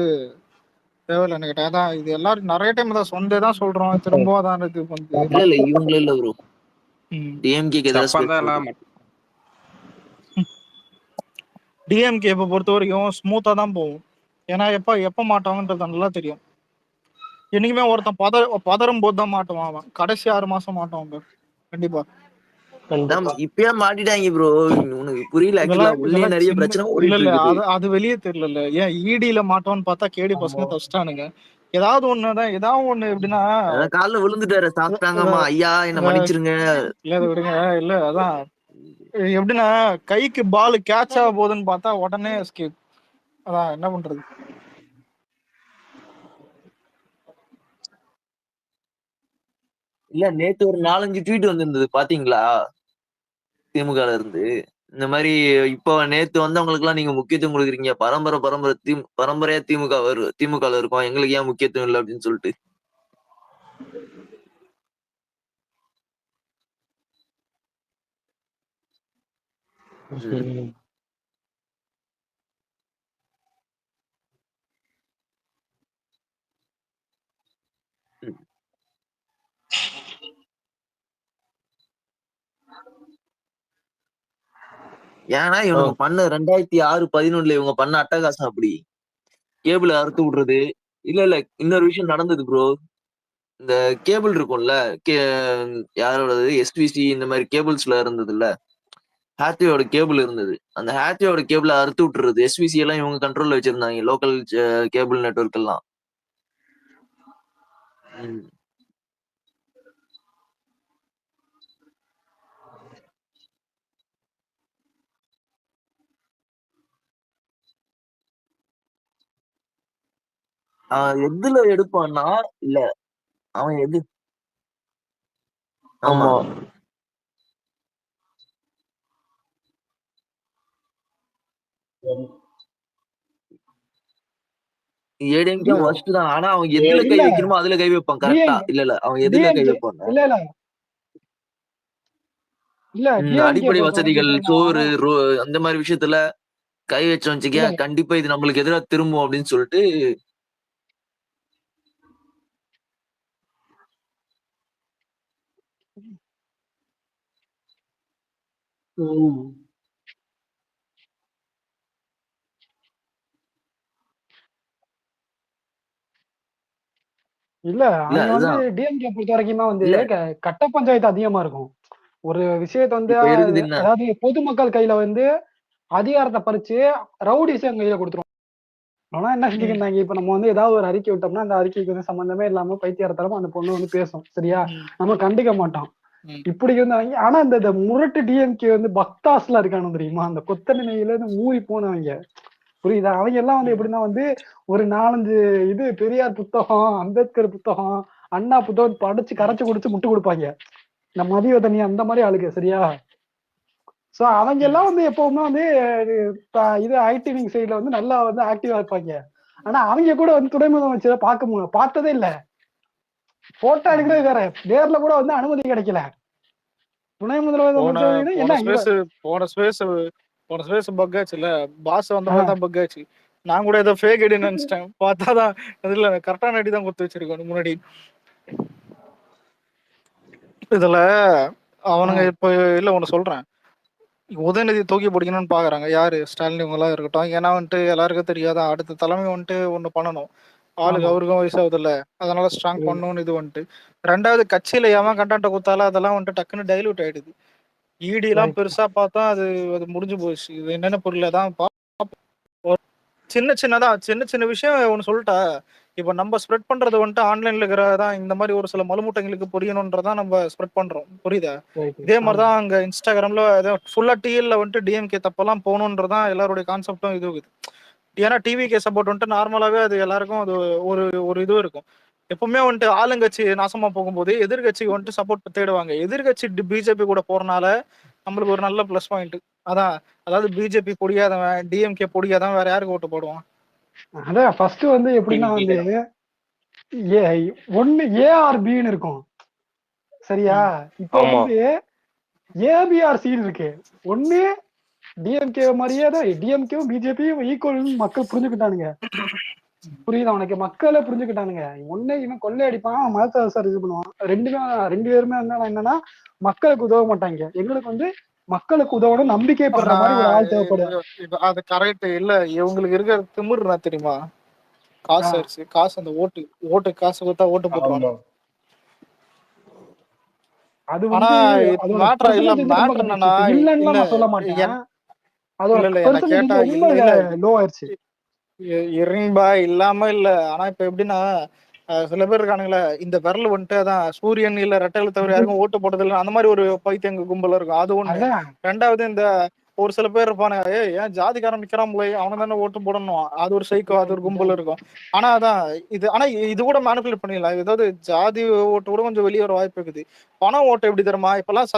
தேவையில்லை எனக்கு. அதான் இது எல்லாரும் நிறைய டைம் தான் சொந்தே சொல்றோம், திரும்ப தான் இது வந்து இல்ல இவங்களே இல்ல ப்ரோ, டிஎம்கே டிஎம்கே பொறுத்த வரைக்கும் ஸ்மூத்தா தான் போகும். ஏன்னா எப்ப மாட்டாங்கன்றது நல்லா தெரியும். என்னைக்குமே ஒருத்தன் பதறும் போது தான் மாட்டுவான். அவன் கடைசி 6 மாசம் மாட்டுவான் கண்டிப்பா. இப்பயே மாட்டிட்டாங்க ப்ரோ, உனக்கு புரியல. உள்ளே நிறைய பிரச்சனை ஓடிட்டு இருக்கு. அது வெளியே தெரியல. ஏன் இடியில மாட்டோம்னு பார்த்தா கேடி பசங்க தச்சிட்டானுங்க. ஏதாவது ஒண்ணு எப்படின்னா காலைல விழுந்துட்டாரு, சாப்பிட்டாங்கம்மா ஐயா என்ன மன்னிச்சிருங்க. இல்ல அதை விடுங்க. இல்ல அதான் எப்படின்னா கைக்கு பால் கேட்ச் ஆக போகுதுன்னு பார்த்தா உடனே எஸ்கேப். அதான் என்ன பண்றது. இல்ல நேத்து ஒரு 4-5 ட்வீட் வந்திருந்தது பாத்தீங்களா? திமுக இருந்து இந்த மாதிரி இப்போ நேத்து வந்தவங்களுக்கு எல்லாம் நீங்க முக்கியத்துவம் கொடுக்குறீங்க, பரம்பரையா திமுக இருக்கும், எங்களுக்கு ஏன் முக்கியத்துவம் இல்லை அப்படின்னு சொல்லிட்டு. ஏன்னா இவங்க பண்ண 2006-11 இவங்க பண்ண அட்டகாசம் அப்படி. கேபிள் அறுத்து விடுறது. இல்ல இன்னொரு விஷயம் நடந்தது ப்ரோ. இந்த கேபிள் இருக்கும்ல, யாரோடது எஸ்பிசி இந்த மாதிரி கேபிள்ஸ்ல இருந்ததுல்ல, ஹாத்வேயோட கேபிள் இருந்தது. அந்த ஹாத்வேயோட கேபிள அறுத்து விட்டுறது. எஸ்பிசி எல்லாம் இவங்க கண்ட்ரோல்ல வச்சிருந்தாங்க, லோக்கல் கேபிள் நெட்வொர்க் எல்லாம். ம். எதுல எடுப்பான்னா, இல்ல அவன் எது ஆமா. ஆமா. ஏடிஎம்கே இல்ல ஒர்ஸ்ட் தான். ஆனா அவன் எதுல கை இல்ல வைக்கணுமோ அதுல கை வைப்பான் கரெக்டா. இல்ல அவன் எதுல கை டிஎம்கே வைப்பான்னா, இல்ல இல்ல இல்ல டிஎம்கே அடிப்படை பொறுத்த வரைக்கும் வசதிகள், எப்படின்னா சோறு, அந்த மாதிரி விஷயத்துல கை வச்சோம் வச்சுக்க, இல்ல கண்டிப்பா இது நம்மளுக்கு எதிராக திரும்பும் அப்படின்னு சொல்லிட்டு. இல்ல இல்ல அவங்க வந்து அதுதான். டிஎம்கே பொறுத்த வரைக்குமே வந்து இல்ல கட்ட பஞ்சாயத்து அதிகமா இருக்கும். ஒரு விஷயத்த வந்து இப்ப இருக்குது என்ன, அதாவது பொதுமக்கள் கையில வந்து அதிகாரத்தை பறிச்சு ரவுடிசம் கையில கொடுத்துரும். ஆனா என்ன செஞ்சுக்கிட்டாங்க, இப்ப நம்ம வந்து ஏதாவது ஒரு அறிக்கை விட்டோம்னா அந்த அறிக்கைக்கு வந்து சம்பந்தமே இல்லாம பைத்தியாரத்தனமா அந்த பொண்ணு வந்து பேசும். சரியா, நம்ம கண்டுக்க மாட்டோம். இப்படி இருந்தாங்க. ஆனா இந்த முரட்டு டிஎம்கே வந்து பக்தாஸ்ல இருக்கானு தெரியுமா, அந்த கொத்த நினைவுல இருந்து மூவி போனவங்க, புரியுதா? அவங்க எல்லாம் வந்து எப்படின்னா வந்து ஒரு 4-5 இது பெரியார் புத்தகம், அம்பேத்கர் புத்தகம், அண்ணா புத்தகம் படிச்சு கரைச்சு குடிச்சு முட்டு கொடுப்பாங்க. இந்த மதிய தண்ணி அந்த மாதிரி ஆளுங்க. சரியா, சோ அவங்க எல்லாம் வந்து எப்பவுமே வந்து இது ஐடி விங் சைட்ல வந்து நல்லா வந்து ஆக்டிவா இருப்பாங்க. ஆனா அவங்க கூட வந்து துணை முதலமைச்சரை பார்த்ததே இல்ல. போட்டோ எடுக்கிறது வேற, நேர்ல கூட வந்து அனுமதி கிடைக்கல. துணை முதலமைச்சர் என்ன போன ஸ்பேஸ் பக் ஆச்சுல்ல, பாஸ் வந்த மாதிரி தான் பக் ஆச்சு. நான் கூட ஏதோ ஃபேக் ஐடி நினைச்சிட்டேன். பார்த்தாதான் இதுல கரெக்டான ஐடி தான் கொடுத்து வச்சிருக்கோம் முன்னாடி. இதுல அவனுங்க இப்ப இல்ல ஒண்ணு சொல்றேன், உதயநிதி தூக்கி பிடிக்கணும்னு பாக்குறாங்க. யாரு, ஸ்டாலின் இவங்க எல்லாம் இருக்கட்டும். ஏன்னா வந்துட்டு எல்லாருக்கும் தெரியாதான், அடுத்த தலைமை வந்துட்டு ஒண்ணு பண்ணணும். ஆளுக்கு அவருக்கும் வயசாகுது இல்ல, அதனால ஸ்ட்ராங் பண்ணணும்னு இது வந்துட்டு. ரெண்டாவது கட்சியில எவன் கண்டென்ட்டை கொடுத்தாலும் அதெல்லாம் வந்துட்டு டக்குன்னு டைலூட் ஆயிடுது. இடி எல்லாம் பெருசா பார்த்தா அது அது முடிஞ்சு போச்சு. இது என்னென்ன பொருள் தான் சின்ன சின்ன விஷயம் ஒண்ணு சொல்லிட்டா. இப்ப நம்ம ஸ்ப்ரெட் பண்றது வந்துட்டு ஆன்லைன்ல இருக்கிறதான் இந்த மாதிரி ஒரு சில மலுமுட்டைங்களுக்கு புரியணும்ன்றதான் நம்ம ஸ்ப்ரெட் பண்றோம். புரியுதா? இதே மாதிரிதான் அங்க இன்ஸ்டாகிராம்ல ஃபுல்லா டிஎல்ல வந்துட்டு டிஎம்கே தப்பெல்லாம் போகணுன்றதான் எல்லாருடைய கான்செப்டும் இது. ஏன்னா டிவிகே சப்போர்ட் வந்துட்டு நார்மலாவே அது எல்லாருக்கும் அது ஒரு ஒரு இது இருக்கும். எப்பவுமே வந்துட்டு ஆளுங்கட்சி நாசமா போகும்போது எதிர்கட்சிக்கு வந்துட்டு சப்போர்ட் தேடுவாங்க. எதிர்கட்சி பிஜேபி கூட போறனால நம்மளுக்கு ஒரு நல்ல பிளஸ் பாயிண்ட் அதான். அதாவது பிஜேபி பொடியாதவன், டிஎம்கே பொடியாதவன் வேற யாருக்கு ஓட்டு போடுவான்? அதான் ஃபர்ஸ்ட் வந்து எப்படின்னா வந்து ஒண்ணு ஏஆர்பின்னு இருக்கும். சரியா, இப்போ வந்து ஏபிஆர்சின்னு இருக்கு. ஒண்ணு டிஎம்கே மாதிரியே தான் டிஎம்கேவும் பிஜேபியும் ஈக்குவல் மக்கள் புரிஞ்சுக்கிட்டானுங்க. புரியுதா உனக்கு? மக்களே புரிஞ்சுக்கிட்டானுங்க. ஒண்ணு இவன் கொள்ளை அடிப்பான், மதத்தை சார் இது பண்ணுவான். ரெண்டு பேருமே வந்து என்னன்னா மக்களுக்கு உதவ மாட்டாங்க. எங்களுக்கு வந்து மக்களுக்கு உதவணும் நம்பிக்கை பெற மாதிரி ஒரு ஆள் தேவைப்படும். அது கரெக்ட் இல்ல. இவங்களுக்கு இருக்கிற திமிர்னா தெரியுமா, காசு அரிசி காசு, அந்த ஓட்டு காசு கொடுத்தா ஓட்டு போட்டுருவாங்க. அது வந்து இல்லன்னு நான் சொல்ல மாட்டேன். இரும்பா இல்லாம இல்ல. ஆனா இப்ப எப்படின்னா சில பேர் இருக்கானுங்களே, இந்த விரல் வந்துட்டு அதான் சூரியன் இல்ல ரெட்டை தவிர யாருக்கும் ஓட்டு போட்டது இல்லை, அந்த மாதிரி ஒரு பைத்தியங்க கும்பல இருக்கும். அது ஒண்ணு. ரெண்டாவது இந்த ஒரு சில பேர் இருப்பானுங்க, ஏன் ஜாதிக்காரன் நிக்கிறான் போய் அவனை தானே ஓட்டு போடணும், அது ஒரு சைக்கோ, அது ஒரு கும்பல் இருக்கும். ஆனா அதான் இது கூட மேனிபுலேட் பண்ணிடலாம். ஏதாவது ஜாதி ஓட்டு கூட கொஞ்சம் வெளியே வர வாய்ப்பு இருக்குது. பணம் ஓட்டு எப்படி தருமா, இப்பெல்லாம்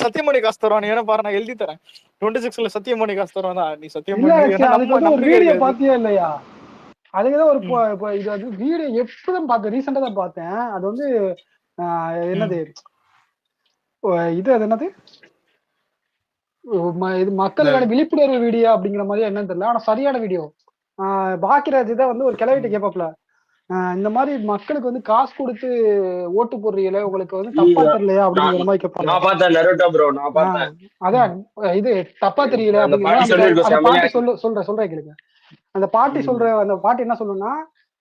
சத்தியமணி காசு தருவான். ஏன்னா பாரு, நான் எழுதி தரேன் 26ல சத்தியமணி காசு தருவான். நீ சத்தியமணி வீடியோ பாத்தியா இல்லையா? அதுக்குதான் ஒரு இது வந்து வீடியோ எப்பதான் பார்த்தேன், ரீசெண்டா தான் பார்த்தேன். அது வந்து என்னது இது என்னது இது மக்களுக்கான விழிப்புணர்வு வீடியோ அப்படிங்கிற மாதிரி என்னன்னு தெரியல. ஆனா சரியான வீடியோ. பாக்கியராஜ் தான் வந்து ஒரு கிளவிட்ட கேட்பாப்ல, இந்த மாதிரி மக்களுக்கு வந்து காசு கொடுத்து ஓட்டு போடுறீங்களே, உங்களுக்கு வந்து தப்பா தெரியலையா அப்படிங்கிற மாதிரி கேட்பாங்க. அதான் இது தப்பா தெரியல அப்படிங்கிற சொல்றேன் கேளுங்க. அந்த பாட்டி அந்த பாட்டி என்ன சொல்லுன்னா,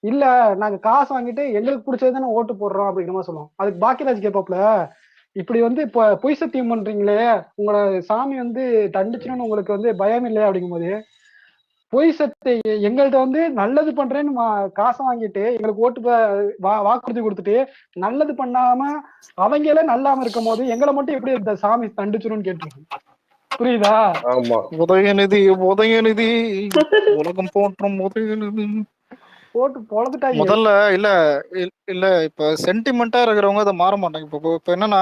இல்ல நாங்க காசு வாங்கிட்டு எங்களுக்கு பிடிச்சதுன்னு ஓட்டு போடுறோம் அப்படிங்கிற மாதிரி சொல்லுவோம். அதுக்கு பாக்கியராஜ் கேட்பாப்ல, இப்படி வந்து இப்போ பொய் சத்தியம் பண்றீங்களே, உங்களை சாமி வந்து தண்டிச்சுன்னு உங்களுக்கு வந்து பயம் இல்லையா அப்படிங்கும்போது, பொய் சத்தை எங்கள்கிட்ட வந்து நல்லது பண்றேன்னு காசை வாங்கிட்டு எங்களுக்கு வாக்குறுதி கொடுத்துட்டு நல்லது பண்ணாம அவங்களே நல்லாம இருக்கும் போது எங்களை மட்டும் எப்படி இந்த சாமி தண்டிச்சிரும்னு கேட்டிருக்கு. புரியுதா? ஆமா. உதயநிதி உதயநிதி உலகம் போற்றும் உதயநிதி போட்டு பொழந்துட்டாங்க. முதல்ல இல்ல இல்ல இப்ப சென்டிமெண்டா இருக்கிறவங்க அதை மாற மாட்டாங்க. இப்ப என்னன்னா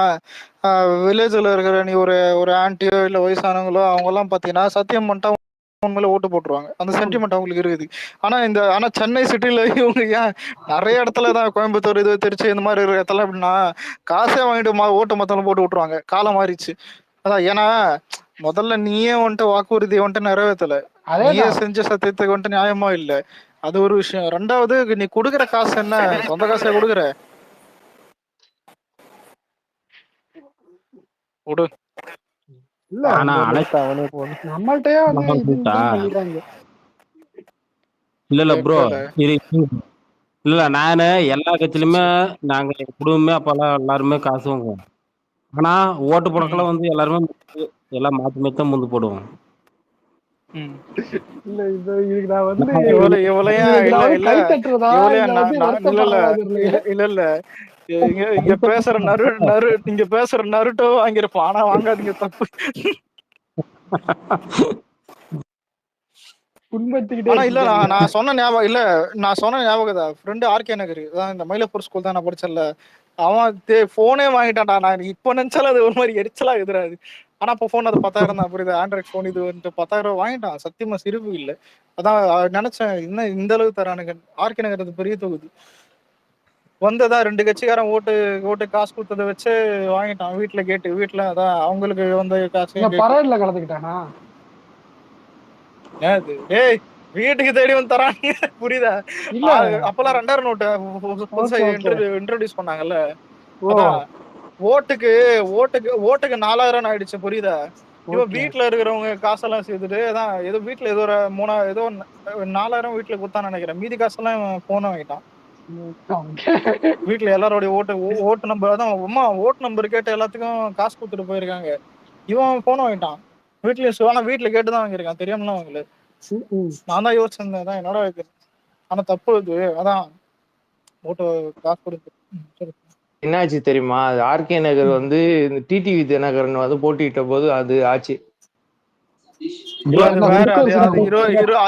வில்லேஜ்ல இருக்கிற நீ ஒரு ஒரு ஆன்ட்டியோ இல்ல வயசானவங்களோ அவங்க எல்லாம் பாத்தீங்கன்னா சத்தியம் பண்ணிட்டா உண்மையில ஓட்டு போட்டுருவாங்க. அந்த சென்டிமெண்ட் அவங்களுக்கு இருக்குது. ஆனா சென்னை சிட்டில இவங்க ஏன் நிறைய இடத்துல தான் கோயம்புத்தூர் இது திருச்சி இந்த மாதிரி இருக்கிற இடத்துல எப்படின்னா காசே வாங்கிட்டு ஓட்டு மொத்தம் போட்டு விட்டுருவாங்க. காலம் மாறிடுச்சு. அதான் ஏன்னா முதல்ல நீயே வந்துட்டு வாக்குறுதி வந்துட்டு நிறைவேற்றல, நீயே செஞ்ச சத்தியத்துக்கு வந்துட்டு நியாயமா இல்ல. அது ஒரு விஷயம். ரெண்டாவது நீ கொடுக்குற காசு என்ன சொந்த காசையா கொடுக்குற? இல்ல நம்மள்ட்டயே வந்து பண்ணிடுறாங்க. இல்ல ப்ரோ, இல்ல நானு எல்லா கட்சியிலுமே நாங்க குடும்பமே அப்பெல்லாம் எல்லாருமே காசு வாங்குவோம். ஆனா ஓட்டு போடக்கெல்லாம் வந்து எல்லாருமே எல்லாம் மாத்தி மாத்தி தான் முந்து போடுவோம். இல்ல இதுக்கு நான் வந்து இங்க பேசுற நருட்டோ வாங்கிருப்போம். ஆனா வாங்காதீங்க, தப்பு. ஆனா இல்ல நான் சொன்ன ஞாபகம் தான். ஃப்ரெண்டு ஆர்கே நகர் தான், இந்த மயிலப்பூர் ஸ்கூல் தான் நான் படிச்சேன்ல. அவன் போனே வாங்கிட்டான்டா. நான் இப்ப நினைச்சாலும் அது ஒரு மாதிரி எரிச்சலா எதிராது. ஆனா அப்ப போன் அது 10,000 தான். புரியுது? ஆண்ட்ராய்ட் போன் இது வந்துட்டு 10,000 வாங்கிட்டான். சத்தியமா சிரிப்பு இல்ல. அதான் நினைச்சேன், இன்னும் இந்த அளவுக்கு தரானுங்க. ஆர்கே நகர் அது பெரிய தொகுதி. வந்ததா 2 கட்சிக்காரன் ஓட்டு காசு கொடுத்ததை வச்சு வாங்கிட்டான். வீட்டுல அதான் அவங்களுக்கு வந்து காசு பரவாயில்ல கலந்துக்கிட்டானா? ஏய் வீட்டுக்கு தேடி வந்து தராங்க. புரியுதா? அப்பெல்லாம் 2000 நோட்டு புதுசா இன்ட்ரோடியூஸ் பண்ணாங்கல்ல. அதான் ஓட்டுக்கு 4000 ஆயிடுச்சு. புரியுதா? இவன் வீட்டுல இருக்கிறவங்க காசெல்லாம் சேர்த்துட்டு அதான் ஏதோ வீட்டுல ஏதோ ஒரு 4000 வீட்டுல கொடுத்தான்னு நினைக்கிறேன். மீதி காசெல்லாம் போன வாங்கிட்டான். வீட்டுல எல்லாரோடைய ஓட்டு நம்பர் அதான் அம்மா ஓட்டு நம்பர் கேட்டு எல்லாத்துக்கும் காசு கொடுத்துட்டு போயிருக்காங்க. இவன் போன வாங்கிட்டான். வீட்டுல கேட்டுதான் வாங்கியிருக்கான். தெரியாமலாம் வாங்கல. நான் தான் யோசிச்சிருந்தேன் என்னோட இது. ஆனா தப்பு இது. அதான் ஓட்டு காசு கொடுத்து என்னாச்சு தெரியுமா? ஆர்கே நகர் வந்து இந்த டிடிவி தினகரன் வந்து போட்டியிட்ட போது அது ஆச்சு. வேற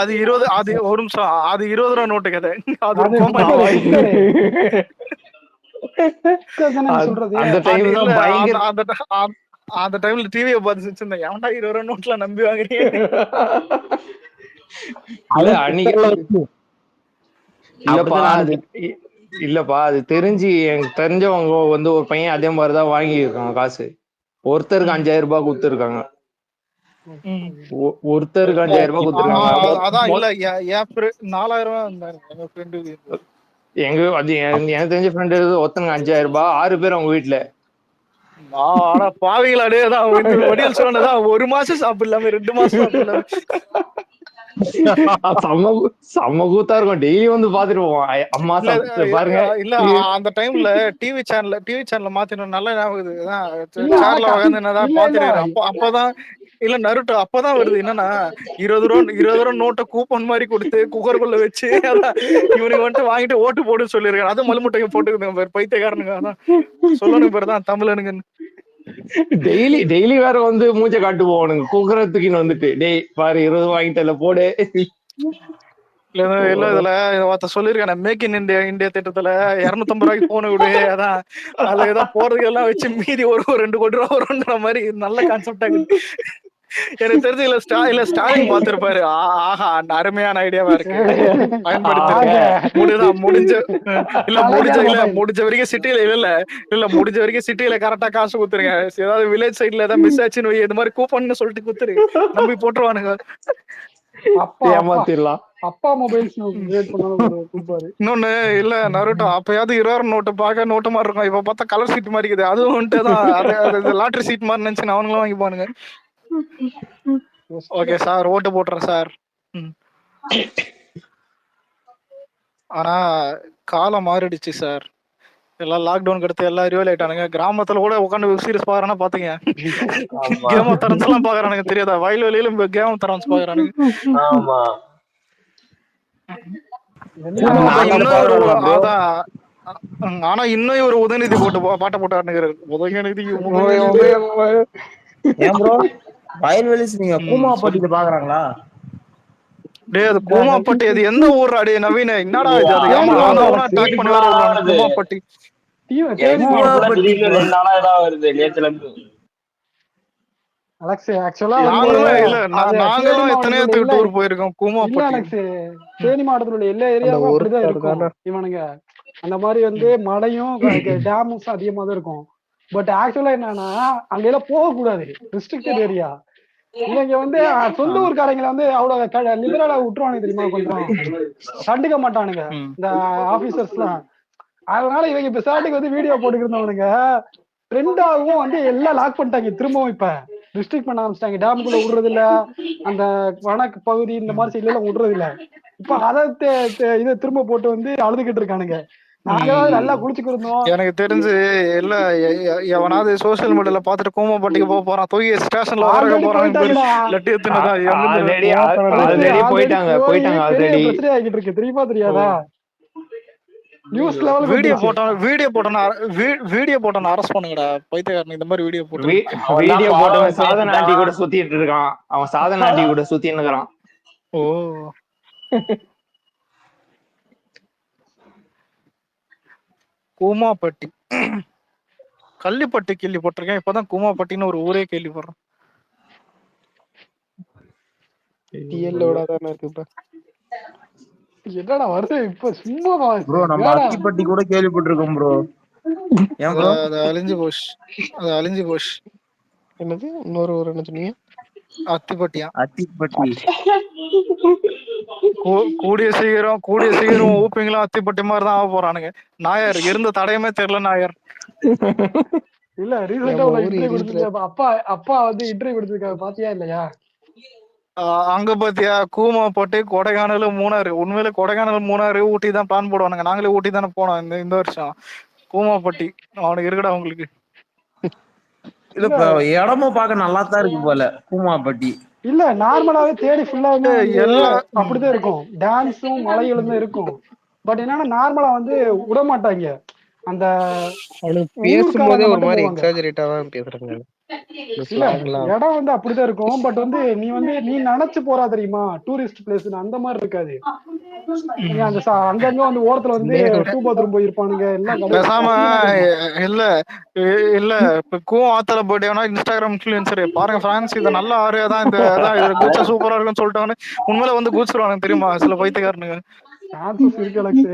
அது 20 அது ஒரு நிமிஷம். அது 20 ரூபா நோட்டு கதை. அது அந்த டைம்ல டிவியை பார்த்து வச்சிருந்தேன். எவன்டா 20 ரூபா நோட்ல நம்பி வாங்குறீங்க? இல்லப்பா, அது எனக்கு தெரிஞ்சவங்க வந்து ஒரு பையன் அதே மாதிரிதான் வாங்கி இருக்காங்க காசு. ஒருத்தருக்கு 5000 ரூபாய் கொடுத்துருக்காங்க. ஒருத்தருக்கு 5000 ரூபாய் கொடுத்துருக்காங்க. அதான் இல்ல 4000 ரூபாய். எனக்கு தெரிஞ்ச ஃப்ரெண்டு ஒருத்தனுக்கு 5000 ரூபாய், 6 பேர் அவங்க வீட்டுல. ஆனா பாவீங்களாடேதான் வடியல் சொன்னதான் 1 மாசம் சாப்பிடலாம 2 மாசம் சாப்பிடலாம. செம்ம கூத்தா இருக்கும். டெய்லி வந்து பாத்துட்டு போவோம். அம்மா பாருங்க. இல்ல அந்த டைம்ல டிவி சேனல்ல மாத்தினோம். நல்லா ஞாபகம். சேர்ல உட்காந்து பாத்துட்டு அப்பதான் இல்ல நருட்டோ அப்பதான் வருது. என்னன்னா 20 ரூபா நோட்டை கூப்பன் மாதிரி கொடுத்து குக்கருக்குள்ள வச்சு இவனுக்கு வந்துட்டு வாங்கிட்டு ஓட்டு போடுன்னு சொல்லிருக்காரு. அதுவும் மல்முட்டைங்க போட்டுக்குதுங்க பேர் பைத்தியக்காரனுங்க. அதான் சொல்லணும் பேர் தான் தமிழனுங்க. டெய்லி வேற வந்து மூச்சை காட்டு போவானுங்க குக்கரத்துக்குன்னு வந்துட்டு. டேய் பாரு 20 வாங்கிட்டல போடு. இல்ல இதுல ஒருத்த சொல்லிருக்கானே மேக் இன் இந்தியா திட்டத்துல 250 ரூபாய்க்கு போன விடு. அதான் அதுல ஏதோ போறதுக்கு எல்லாம் வச்சு மீதி ஒரு 2 கோடி ரூபா வரும்ன்ற மாதிரி நல்ல கான்செப்ட் ஆகுது. எனக்கு தெரிஞ்சு இல்ல ஸ்டாலின் பாத்துருப்பாரு. ஆஹா அருமையான ஐடியாவா இருக்கு, பயன்படுத்த முடிஞ்ச வரைக்கும் சிட்டில கரெக்டா காசு குத்துருங்க. ஏதாவது வில்லேஜ் சைட்ல ஏதாவது மிஸ் ஆச்சுன்னு இது மாதிரி கூப்பன்னு சொல்லிட்டு குத்துரு, நம்பி போட்டுருவானுங்க. அப்பா மொபைல்ஸ் இன்னொன்னு இல்ல நருட்டோ அப்பயாவது 20 நோட்டு பார்க்க நோட்டு மாதிரி இருக்கும். இப்ப பார்த்தா கலர் சீட் மாதிரி இருக்குது. அதுவும் வந்துட்டு லாட்டரி சீட் மாதிரி நினைச்சு அவனுங்களும் வாங்கி பானுங்க. ஓகே சார் ஓட்டு போட்டுறேன் சார். ஆனா காலம் மாறிடுச்சு சார். எல்லாம் லாக்டவுனுக்கு அடுத்து எல்லாம் ரிவல் ஆயிட்டானுங்க. கிராமத்துல கூட உட்காந்து வெப் சீரிஸ் பாக்குறானா பாத்தீங்க. ஆமா கேம் ஆஃப் த்ரோன்ஸ் எல்லாம் பாக்குறானுங்க தெரியாதா? வயல்வெளியில கேம் ஆஃப் த்ரோன்ஸ் பாக்குறானுங்க. ஆமா என்ன ஆனா நாங்க அதை இன்னும் ஒரு பாக்குறோம்ல ப்ரோ. அதான் ஆனா இன்னும் ஒரு உதயநிதி போட்டு பாட்டை போட்டு ஆடுனுங்கிறாரு. உதயநிதி ஏன் ப்ரோ வயல்வெளிஸ் நீங்க சொல்லு. கூமாப்பட்டியில பாக்குறாங்களா? டேய் அது கூமாப்பட்டி, அது எந்த ஊர்ரா? டே நவீன என்னடா இது? அது ஏன் ஏமா bro? அவன அவன அட்டாக் பண்ணி வேற விடுறானு கூமாப்பட்டி. தேடி கூமாப்பட்டி அலெக்ஸ் ஆக்சுவலா வந்து நாங்களும் இல்ல அது தேனி நாங்களும் மாவட்டத்தில் உள்ள எத்தனையத்துக்கு எல்லா டூர் போயிருக்கோம் இல்ல கூமாப்பட்டி. அலெக்ஸ், தேனி மாவட்டத்தில் உள்ள எல்லா ஏரியாவும் அப்படிதான் இருக்கும். இவனுங்க அந்த மாதிரி வந்து மழையும் டேமும் அதிகமா தான் இருக்கும். பட் ஆக்சுவலா என்னன்னா அங்க எல்லாம் போக கூடாது, ரெஸ்ட்ரிக்டட் ஏரியா. இவங்க வந்து சொந்த ஊர்காரங்களை வந்து அவ்வளவு லிபரலா விட்டுருவானுங்க தெரியுமா, கொஞ்சம் கண்டுக்க மாட்டானுங்க இந்த ஆபீசர்ஸ் எல்லாம். அதனால இவங்க இப்ப சாட்டுக்கு வந்து வீடியோ போட்டுக்கிட்டு இருந்தவனுங்க ட்ரெண்டாகவும் வந்து எல்லாம் லாக் பண்ணிட்டாங்க. திரும்பவும் இப்ப ரிஸ்ட்ரிக்ட் பண்ண ஆரம்பிச்சிட்டாங்க. டேமுக்குள்ள விடுறது இல்ல, அந்த வனக்கு பகுதி இந்த மாதிரி சைட்ல எல்லாம் விடுறது இல்ல. இப்ப அதை இதை திரும்ப போட்டு வந்து அழுதுகிட்டு இருக்கானுங்க. நாங்களாவது நல்லா குளிச்சுக்கு இருந்தோம். எனக்கு தெரிஞ்சு இல்ல எவனாவது சோசியல் மீடியால பாத்துட்டு கூமாப்பட்டிக்கு போக போறான், தூக்கி ஸ்டேஷன்ல உதறக்க ஆல்ரெடி போறாங்க பேரு போயிட்டாங்கடா, லட்டி எத்துனதா ஆல்ரெடி ஆல்ரெடி போயிட்டாங்க போய் பெரிய ஆல்ரெடி. பிரச்சனை ஆகிட்டு இருக்கு, தெரியுமா தெரியாதா? நியூஸ் லெவலுக்கு வீடியோ வந்துருச்சு. போட்டோன்னு அரெஸ்ட் பண்ணுங்கடா பைத்தியக்காரன். இந்த மாதிரி வீடியோ போட்டு வீடியோ போட்டவன் சாதன ஆண்டி கூட சுத்திட்டு இருக்கான். அவன் சாதன ஆண்டி கூட சுத்தின்னு இருக்கிறான். ஓ கூமாப்பட்டி கள்ளிப்பட்டி கேள்விப்பட்டிருக்கேன், இப்பதான் கூமாப்பட்டின்னு ஒரு ஊரே கேள்விப்படுறேன். என்னடா வருது இப்ப சும்மா ப்ரோ நம்ம அத்திப்பட்டி கூட கேள்விப்பட்டிருக்கோம் ப்ரோ. ஏன் ப்ரோ? அது அழிஞ்சு போச்சு. என்னது இன்னொரு ஊர் என்ன சொன்னீங்க? அத்திப்பட்டியா? அத்திப்பட்டி கூடிய சீக்கிரம் ஊப்பிங்களும் அத்திப்பட்டி மாதிரி தான் ஆக போறானுங்க. நாயர் இருந்த தடையுமே தெரியல நாயர். இல்ல ரீசெண்டா உள்ள இன்டர்வியூ கொடுத்துருக்க அப்பா வந்து இன்டர்வியூ கொடுத்துருக்காரு, பாத்தியா இல்லையா? அங்க பாத்தியா கூமாப்பட்டி, கொடைக்கானல், மூணாறு. உண்மையில கொடைக்கானல், மூணாறு, ஊட்டி தான் பிளான் போடுவானுங்க. நாங்களே ஊட்டி தானே போனோம் இந்த வருஷம். கூமாப்பட்டி அவனுக்கு இருக்குடா உங்களுக்கு. இல்ல இடமும் பார்க்க நல்லா தான் இருக்கு போல கூமாப்பட்டி. இல்ல நார்மலாவே தேடி ஃபுல்லாவே எல்லா அப்படிதான் இருக்கும், டான்ஸும் மலைகளும் தான் இருக்கும். பட் என்னன்னா நார்மலா வந்து விட மாட்டாங்க. அந்த பேசும்போதே ஒரு மாதிரி எக்ஸாஜரேட்டா தான் பேசுறாங்க. இல்ல இடம் வந்து அப்படிதான் இருக்கும். பட் வந்து நீ நினைச்சு போறா தெரியுமா டூரிஸ்ட் பிளேஸ், அந்த மாதிரி இருக்காது. அந்த அங்கங்க வந்து ஓரத்துல வந்து டூ பாத்ரூம் போயிருப்பானுங்க எல்லாம். பேசாம இல்ல இப்ப ஆத்தல போயிட்டேன்னா இன்ஸ்டாகிராம் இன்ஃபுளுசர் பாருங்க பிரான்ஸ் இது நல்ல ஆறு தான், இது கூச்சா சூப்பரா இருக்குன்னு சொல்லிட்டாங்க. உண்மையில வந்து கூச்சிருவாங்க தெரியுமா சில பைத்தியக்காரனுங்க. சான்சஸ் இருக்கு அலெக்ஸ்.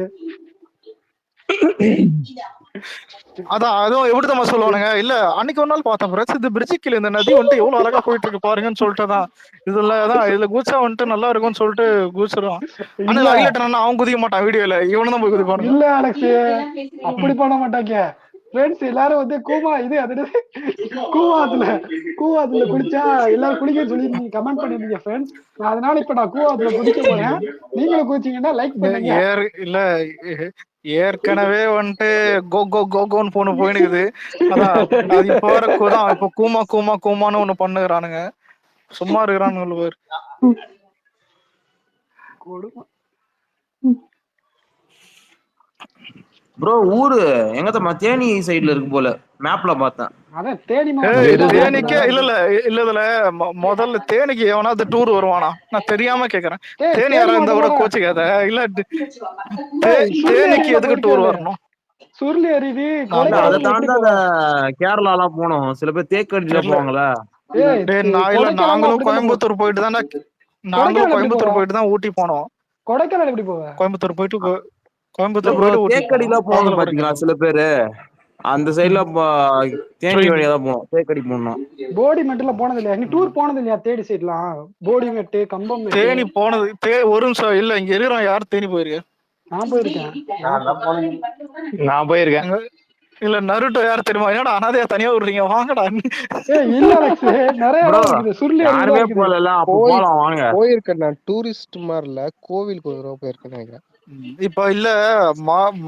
அதான் அதுவும் எப்படிதான் சொல்லுவானுங்க. இல்ல அன்னைக்கு ஒரு நாள் பார்த்தேன், இந்த பிரிட்ஜுக்கு இந்த நதி வந்துட்டு எவ்வளவு அழகா போயிட்டு இருக்கு பாருங்கன்னு சொல்லிட்டுதான் இதுல கூச்சா வந்துட்டு நல்லா இருக்கும்னு சொல்லிட்டு கூச்சிருவான். ஆனா ஹைலைட் என்னன்னா அவன் குதிக்க மாட்டான் வீடியோல, இவனு தான் போய் குதிப்பானு. இல்ல அலெக்ஸ் அப்படி பண்ண மாட்டாங்க. ஃப்ரெண்ட்ஸ் எல்லாரும் வந்து கூவாத்துல குளிச்சா எல்லாரும் குளிக்க சொல்லி நீங்க கமெண்ட் பண்ணிருந்தீங்க ஃப்ரெண்ட்ஸ். அதனால இப்ப நான் கூவாத்துல குதிக்க போறேன், நீங்களும் குதிச்சீங்கன்னா லைக் பண்ணுங்க. இல்ல ஏற்கனவே வந்துட்டு கோன்னு போன போயினுக்குது. அதான் அது இப்ப வரைக்கும் இப்ப கூமான்னு ஒண்ணு பண்ணுறானுங்க. சும்மா இருக்கிறானுங்க. ப்ரோ ஊரு எங்க தம்மா தேனி சைடுல இருக்கு போல, மேப்ல பார்த்தேன். அதான் தேனி தேனிக்கே இல்ல முதல்ல தேனிக்கு எவனாவது டூர் வருவானா? நான் தெரியாம கேக்குறேன். தேனி யாரா இருந்தா கூட கோச்சிக்காத. இல்ல தேனிக்கு எதுக்கு டூர் வரணும்? சுருளி அருவி அதை தாண்டி கேரளா எல்லாம் போனோம். சில பேர் தேக்கடியில போவாங்களா? நாங்களும் கோயம்புத்தூர் போயிட்டு தான் ஊட்டி போனோம். கொடைக்கானல் எப்படி போவ? கோயம்புத்தூர் போயிட்டு தேக்கடியில போவாங்க பாத்தீங்களா சில பேரு, அந்த சைடுல தேனி வழியா தான் போனோம். தேக்கடி போனோம். போடி மெட்டுல போனது இல்லையா நீ? டூர் போனது இல்லையா தேடி சைட்லாம்? போடி மெட்டு, கம்பம் மெட்டு. தேனி போனது ஒரு நிமிஷம் இல்ல, இங்க இருக்கிறோம் யாரும் தேனி போயிருக்கு? நான் போயிருக்கேன். இல்ல நருட்டோ யார் தெரியுமா? என்னடா அனாதையா தனியா விடுறீங்க, வாங்கடா. இல்ல அலெக்ஸ் நிறைய இருக்குது, சுருளி யாருமே போகல. அப்ப போலாம் வாங்க. போயிருக்கேன் நான், டூரிஸ்ட் மாதிரி இல்ல, கோவிலுக்கு ஒரு தடவை போயிருக்கேன். இப்ப இல்ல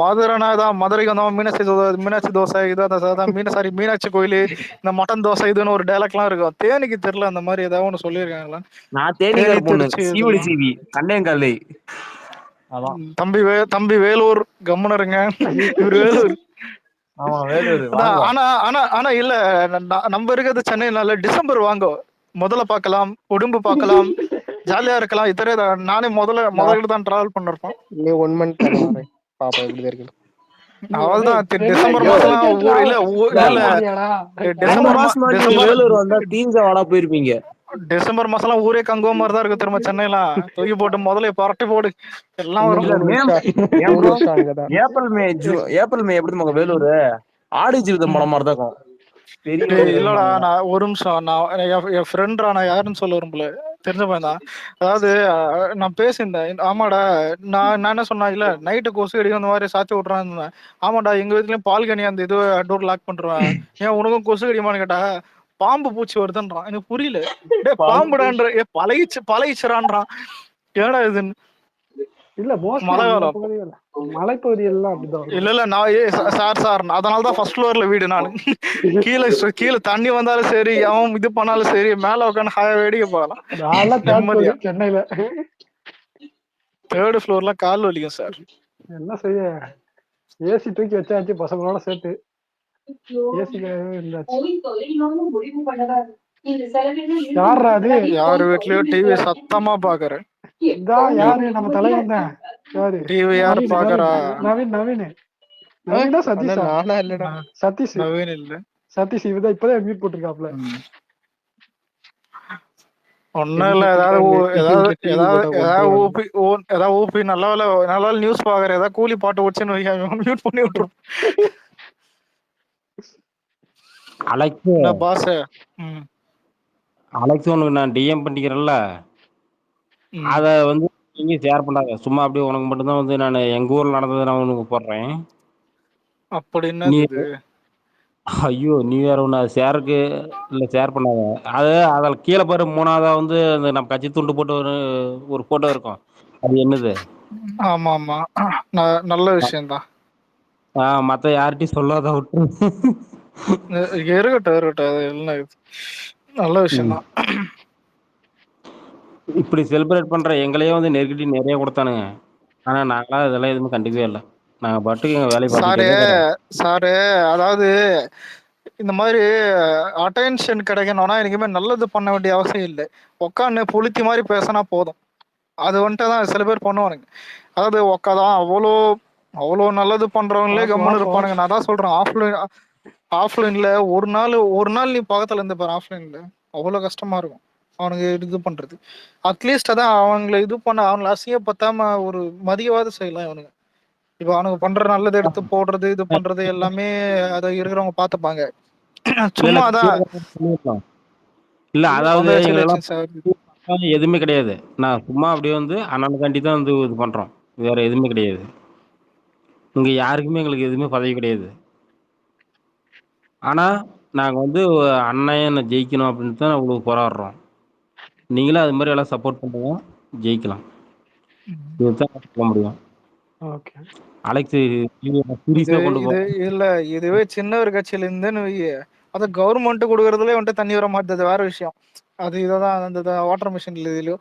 மதுரைனா தான் மதுரைக்கு வந்தவன் மீனாட்சி தோசை இதான் மீனாட்சி கோயில் இந்த மட்டன் தோசை இதுன்னு ஒரு டைலாக்லாம் இருக்கும். தேனிக்கு தெரியல அந்த மாதிரி ஏதாவது ஒண்ணு சொல்லியிருக்காங்களா? நான் தேனி தேனிக்கார பொண்ணு திருச்சி சீவடி இதெல்லாம். சீவி கண்டையங்காலை அதான். தம்பி வேலூர் கம்முன்னு இருங்க. இவர் வேலூர். ஆமா வேலூர் அதான். வாங்க. ஆனா இல்ல நம்ம இருக்கிறது சென்னைனால டிசம்பர் வாங்க முதல்ல பார்க்கலாம், உடம்பு பார்க்கலாம், ஜாலியா இருக்கலாம். நானே முதல்ல தான் டிராவல் பண்ணிருப்போம். நீ 1 மந்த் தானே வரேன் பாப்பா எப்படி இருக்கு. அவள்தான் டிசம்பர் மாசம்லாம் ரெண்டு மாசம் முன்னாடி வேலூர் வந்தா தீஞ்ச வாடா போயிருப்பீங்க. டிசம்பர் மாசம்லாம் ஊரே கங்குவ மாதிரி தான் இருக்கு. திரும்ப சென்னைலாம் தூக்கி போட்டு முதல்ல பரட்டி போடு எல்லாம் வரும். ஏப்ரல் மே எப்படி மக வேலூர் ஆடி ஜீவிதம் படம் மாதிரி தான் இருக்கும். இல்லடா நான் ஒரு நிமிஷம் என் ஃப்ரெண்ட்ரா நான் யாருன்னு சொல்ல விரும்பல, தெரிஞ்ச பையன் தான். அதாவது நான் பேசியிருந்தேன். ஆமாடா நான் என்ன சொன்னா இல்ல நைட்டு கொசு அடிக்க அந்த மாதிரி சாச்சி விட்றான்னு. ஆமாடா எங்க வீட்லயும் பால்கனி அந்த இது டோர் லாக் பண்றேன். ஏன் உனக்கும் கொசு கடிமான்னு கேட்டா பாம்பு பூச்சி வருதுன்றான். எனக்கு புரியல. பாம்புடான்ற பழகிச்சுறான்றான். ஏடா இதுன்னு. இல்ல மலைப்பகுதியெல்லாம் அப்படிதான். இல்ல நான் சார் அதனாலதான் ஃபர்ஸ்ட் ஃப்ளோர்ல வீடு. நான் கீழே தண்ணி வந்தாலும் சரி அவன் இது பண்ணாலும் சரி மேல உட்காந்து ஹாயா வேடிக்கை போகலாம். சென்னையில 3rd ஃப்ளோர்ல கால் வலிக்கும் சார். என்ன செய்ய, ஏசி தூக்கி வச்சாச்சு பசங்களோட சேர்த்து. யாரு வீட்லயோ டிவி சத்தமா பாக்குறேன். யாரு நம்ம தலைவன் தான். யாரு டிவி யாரு பாக்குறா? நவீன் சதீஷ் நவீன் இல்ல சதீஷ் இவதான் இப்பதான் மியூட் போட்டிருக்காப்ல. ஒன்னும் இல்ல ஏதாவது ஊபி நல்ல நியூஸ் பாக்குற ஏதாவது கூலி பாட்டு வச்சுன்னு மியூட் பண்ணி விட்டுரும். பாஸ் அலெக்ஸ் உனக்கு நான் டிஎம் பண்ணிக்கிறேன்ல, அத வந்து நீங்க ஷேர் பண்ணாத. சும்மா அப்படியே உனக்கு மட்டும்தான் வந்து நான் எங்க ஊர்ல நடந்ததை நான் உனக்கு போடுறேன். அப்படி என்ன? ஐயோ நீ வேற ஒண்ணு ஷேருக்கு இல்ல ஷேர் பண்ணாத. அதில் கீழே பாரு 3ஆவதா வந்து அந்த நம்ம கட்சி துண்டு போட்டு ஒரு போட்டோ இருக்கும். அது என்னது? ஆமா ஆமா நல்ல விஷயம் தான். மத்த யார்கிட்டயும் சொல்லாத விட்டு இருக்கட்டும். நல்ல விஷயம் தான். இப்படி செலிப்ரேட் பண்ற எங்களையே வந்து நெருக்கடி நிறைய கொடுத்தானுங்க. ஆனா நாங்களாம் இதெல்லாம் எதுவுமே கண்டுக்கவே இல்லை. நாங்க பாட்டுக்கு எங்க வேலையை பார்த்துட்டு சாரு அதாவது இந்த மாதிரி அட்டென்ஷன் கிடைக்கணும்னா எனக்குமே நல்லது பண்ண வேண்டிய அவசியம் இல்லை. உட்காந்து புளித்தி மாதிரி பேசினா போதும். அது வந்துட்டு தான் சில பேர் பண்ணுவானுங்க. அதாவது உக்காதான் அவ்வளோ நல்லது பண்றவங்களே கம்முன்னு இருப்பானுங்க. நான் தான் சொல்றேன் ஆஃப்லைன்ல ஒரு நாள் நீ பக்கத்துல இருந்து பாரு. ஆஃப்லைன்ல அவ்வளவு கஷ்டமா இருக்கும் அவனுக்கு இது பண்றது. அட்லீஸ்ட் அதான் அவங்களை இது பண்ண அவங்களை அசிங்கப்பத்தாம ஒரு மதியவாத செய்யலாம் அவனுங்க. இப்ப அவனுக்கு பண்ற நல்லது எடுத்து போடுறது இது பண்றது எல்லாமே அதை இருக்கிறவங்க பாத்துப்பாங்க. சும்மா அதான் இல்ல அதாவது எதுவுமே கிடையாது. நான் சும்மா அப்படியே வந்து அண்ணனுக்காண்டி தான் வந்து இது பண்றோம். வேற எதுவுமே கிடையாது. இங்க யாருக்குமே எங்களுக்கு எதுவுமே பதவி கிடையாது. ஆனா நாங்க வந்து அண்ணன் ஜெயிக்கணும் அப்படின்னு தான் உங்களுக்கு போராடுறோம். நீங்களும் அது மாதிரி எல்லாம் சப்போர்ட் பண்ணுங்க, ஜெயிக்கலாம். இதுதான் சொல்ல முடியும். அலெக்ஸ் இல்ல இதுவே சின்ன ஒரு கட்சியில இருந்துன்னு அத கவர்மெண்ட் கொடுக்கறதுல வந்துட்டு தண்ணி வர மாட்டேது வேற விஷயம். அது இதான் அந்த வாட்டர் மிஷின்ல இதுலயோ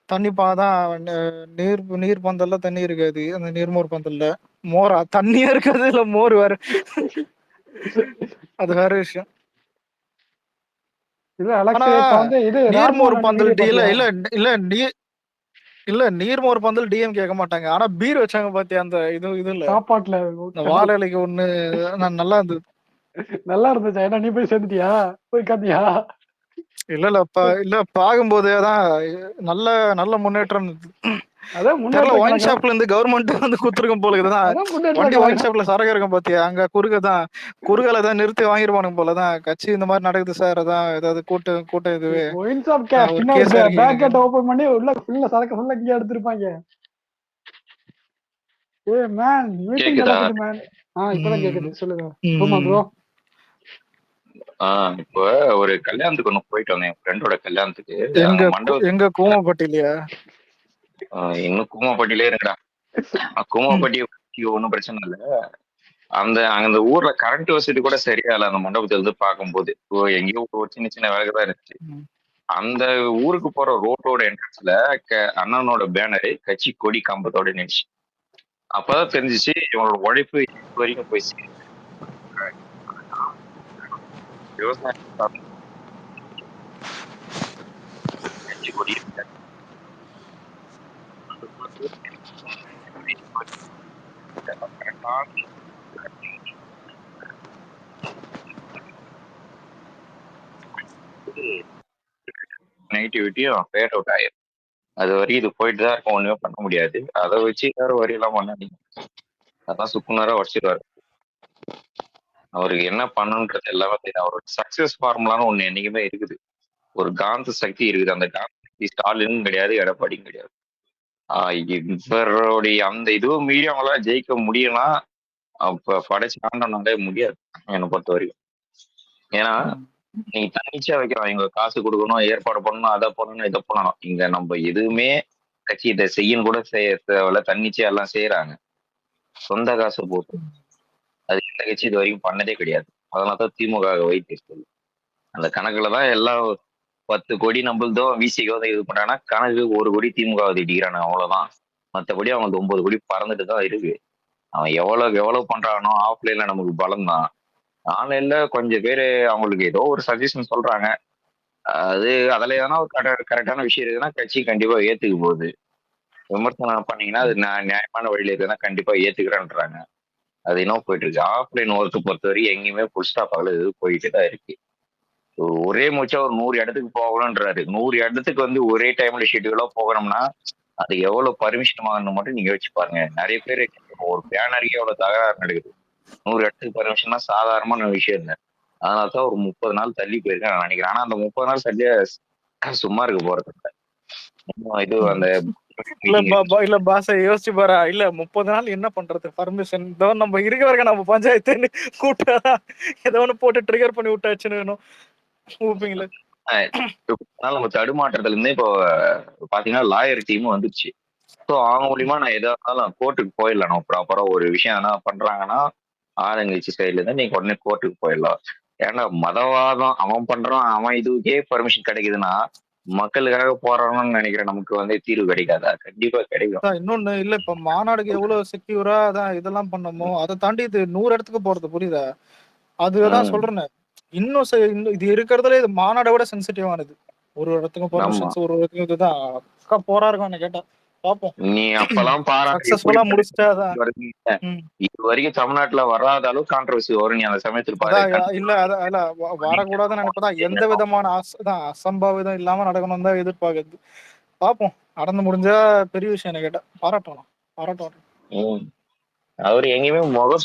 தண்ணி பாதான் நீர் பந்தல்ல தண்ணி இருக்காது. அந்த நீர்மோர் பந்தல்ல மோரா தண்ணியா இருக்காது இல்ல மோர் வேற. அது வேற விஷயம். நீர்மோர் பந்தல் இல்ல நீர்மோர் பந்தல் டிஎம் கேட்க மாட்டாங்க. ஆனா பீர் வச்சாங்க பாத்தியா அந்த இது இல்ல சாப்பாட்டுல வாழை இலைக்கு ஒண்ணு நல்லா இருந்தது. நல்லா இருந்துச்சா? ஏன்னா நீ போய் சேர்ந்துட்டியா? போய் காத்தியா? இல்ல பாக்கும்போது அதான் நல்ல முன்னேற்றம். ஒயின் ஷாப்ல இருந்து கவர்மெண்ட் வந்து குடுத்துருக்கும் போல. இதுதான் வண்டி ஒயின் ஷாப்ல சரக்கு இருக்கும் பாத்தியா, அங்க குறுகல தான் நிறுத்தி வாங்கிருப்பானுங்க போலதான். கட்சி இந்த மாதிரி நடக்குது சார், அதான் ஏதாவது கூட்டம் இதுவே ஒயின் ஷாப் பேக்கெட் ஓபன் பண்ணி உள்ள ஃபுல்லா சரக்கு ஃபுல்லா இங்க எடுத்துருப்பாங்க. ஏய் மேன் மீட்டிங் நடக்குது மேன். இப்பதான் கேக்குது, சொல்லுங்க. ஆமா ப்ரோ. இப்போ ஒரு கல்யாணத்துக்கு ஒண்ணு போயிட்டு வந்தேன், ஃப்ரெண்டோட கல்யாணத்துக்கு. எங்க கூமப்பட்டிலையா? இன்னும் கூமாப்பட்டிலே இருக்கடா. குமாப்பட்டி ஒன்றும் பிரச்சனை இல்லை. அந்த ஊர்ல கரண்ட் வசதி கூட சரியா இல்லை. அந்த மண்டபத்துல இருந்து பார்க்கும்போது எங்கேயோ ஒரு சின்ன சின்ன வேலைகள் தான் இருந்துச்சு. அந்த ஊருக்கு போற ரோட்டோட என்ட்ரன்ஸ்ல அண்ணனோட பேனரு கட்சி கொடி கம்பத்தோட நின்றுச்சு. அப்பதான் தெரிஞ்சிச்சு இவங்களோட உழைப்பு இது வரைக்கும் போய் விவசாயம் கட்சி கொடி நெகட்டிவிட்டியும் ஃபேட் அவுட் ஆயிரும். அது வரையும் இது போயிட்டு தான் இருக்கும், ஒண்ணுமே பண்ண முடியாது. அதை வச்சு எல்லாரும் வரியெல்லாம் பண்ணாதீங்க. அதான் சுக்குனரா உடச்சிடுவாரு. அவருக்கு என்ன பண்ணணுன்றது எல்லாமே தெரியும். அவரோட சக்சஸ் ஃபார்முலான்னு ஒண்ணு என்னைக்குமே இருக்குது. ஒரு காந்த சக்தி இருக்குது. அந்த காந்த சக்தி ஸ்டாலினும் கிடையாது, எடப்பாடியும் கிடையாது. இவருடைய அந்த இதுவும் மீறி அவங்களால ஜெயிக்க முடியும்னா அப்ப படைச்சு ஆண்டனாலே முடியாது என்னை பொறுத்த வரைக்கும். ஏன்னா நீங்க தன்னிச்சையா வைக்கிறோம், இவங்க காசு கொடுக்கணும், ஏற்பாடு பண்ணணும், அதை பண்ணணும், இதை பண்ணணும். இங்க நம்ம எதுவுமே கட்சி இதை செய்யணும் கூட செய்ய தேவையில்ல, தன்னிச்சையா எல்லாம் செய்யறாங்க சொந்த காசு போட்டு. அது எந்த கட்சி இது வரைக்கும் பண்ணதே கிடையாது. அதனாலதான் திமுக வைத்து அந்த கணக்குலதான் எல்லாம் 10 கோடி நம்மளதோ விசிக்கோ இது பண்றாங்கன்னா கணக்கு 1 கோடி திமுக இடிக்கிறானு, அவ்வளவுதான். மற்றபடி அவங்க 9 கோடி பறந்துட்டு தான் இருக்கு. அவன் எவ்வளவு பண்றானோ ஆஃப்லைன்ல நமக்கு பலம் தான். ஆன்லைன்ல கொஞ்சம் பேரு அவங்களுக்கு ஏதோ ஒரு சஜஷன் சொல்றாங்க. அதுல எதனா ஒரு கரெக்டான விஷயம் இருக்குன்னா கட்சி கண்டிப்பா ஏத்துக்க போகுது. விமர்சனம் பண்ணீங்கன்னா அது நியாயமான வழியில இருக்குன்னா கண்டிப்பா ஏத்துக்கிறேன்றாங்க. அது இன்னும் போயிட்டு இருக்கு. ஆஃப்லைன் ஒர்க்கு பொறுத்த வரைக்கும் எங்கேயுமே ஃபுல் ஸ்டாப் ஆகல, இது போயிட்டு தான் இருக்கு. ஒரே மூச்சா ஒரு 100 இடத்துக்கு போகணும்ன்றாரு. 100 இடத்துக்கு ஒரே டைம்ல ஷெட்யூலா போகணும்னா அது எவ்வளவு பர்மிஷன் வாங்கணும் மட்டும் நீங்க யோசிச்சு பாருங்க. நிறைய பேர் ஒரு பேனருக்கே எவ்வளவு தகராறு நடக்குது. 100 இடத்துக்கு பர்மிஷன்னா சாதாரணமான விஷயம் இல்லை. அதனாலதான் ஒரு 30 நாள் தள்ளி போயிருக்கேன் நான் நினைக்கிறேன். ஆனா அந்த 30 நாள் தள்ளிய சும்மா இருக்க போறது இது அந்த இல்ல பாச யோசிச்சு பாரா. இல்ல 30 நாள் என்ன பண்றது? பர்மிஷன் நம்ம இருக்க வரைக்கும் நம்ம பஞ்சாயத்து கூட்டாதான் ஏதோ ஒண்ணு போட்டு ட்ரிகர் பண்ணி விட்டாச்சுன்னு நம்ம தடுமாற்றத்துல இருந்தே இப்போ பாத்தீங்கன்னா லாயர் டீமும் வந்துருச்சு. ஸோ அவங்க மூலியமா நான் எதா இருந்தாலும் கோர்ட்டுக்கு போயிடலாம். நம்ம ப்ராப்பரா ஒரு விஷயம் என்ன பண்றாங்கன்னா ஆளுங்கட்சி சைட்ல இருந்து நீங்க உடனே கோர்ட்டுக்கு போயிடலாம். ஏன்னா மதவாதம் அவன் பண்றான், அவன் இதுக்கே பர்மிஷன் கிடைக்குதுன்னா மக்களுக்காக போறான்னு நினைக்கிறேன். நமக்கு தீர்வு கிடைக்காதா? கண்டிப்பா கிடைக்கும். இன்னொன்னு இல்ல, இப்ப மாநாடுக்கு எவ்வளவு செக்யூரா தான் இதெல்லாம் பண்ணமோ அதை தாண்டி இது 100 இடத்துக்கு போறது புரியுதா? அதுதான் சொல்றேன். இன்னும் இது இருக்கிறதுல இது மாநாடை விட சென்சிட்டிவானது. ஒரு இடத்துக்கும் பர்மிஷன்ஸ், ஒரு இடத்துக்கும் இதுதான் அக்கா போரா இருக்கும் கேட்டா. பாப்போம். நீ அப்பெல்லாம் சக்சஸ்ஃபுல்லா முடிச்சிட்டாதான் இது வரைக்கும் தமிழ்நாட்டுல வராத அளவு கான்ட்ரவர்சி வரும். நீ அந்த சமயத்துல பாரு. இல்ல அத வரக்கூடாதுன்னு நினைப்பதான். எந்த விதமான அசம்பாவிதம் இல்லாம நடக்கணும் தான் எதிர்பார்க்குது. பாப்போம். நடந்து முடிஞ்சா பெரிய விஷயம் கேட்டா பாராட்டணும். அவரு எங்கேயுமே முகம்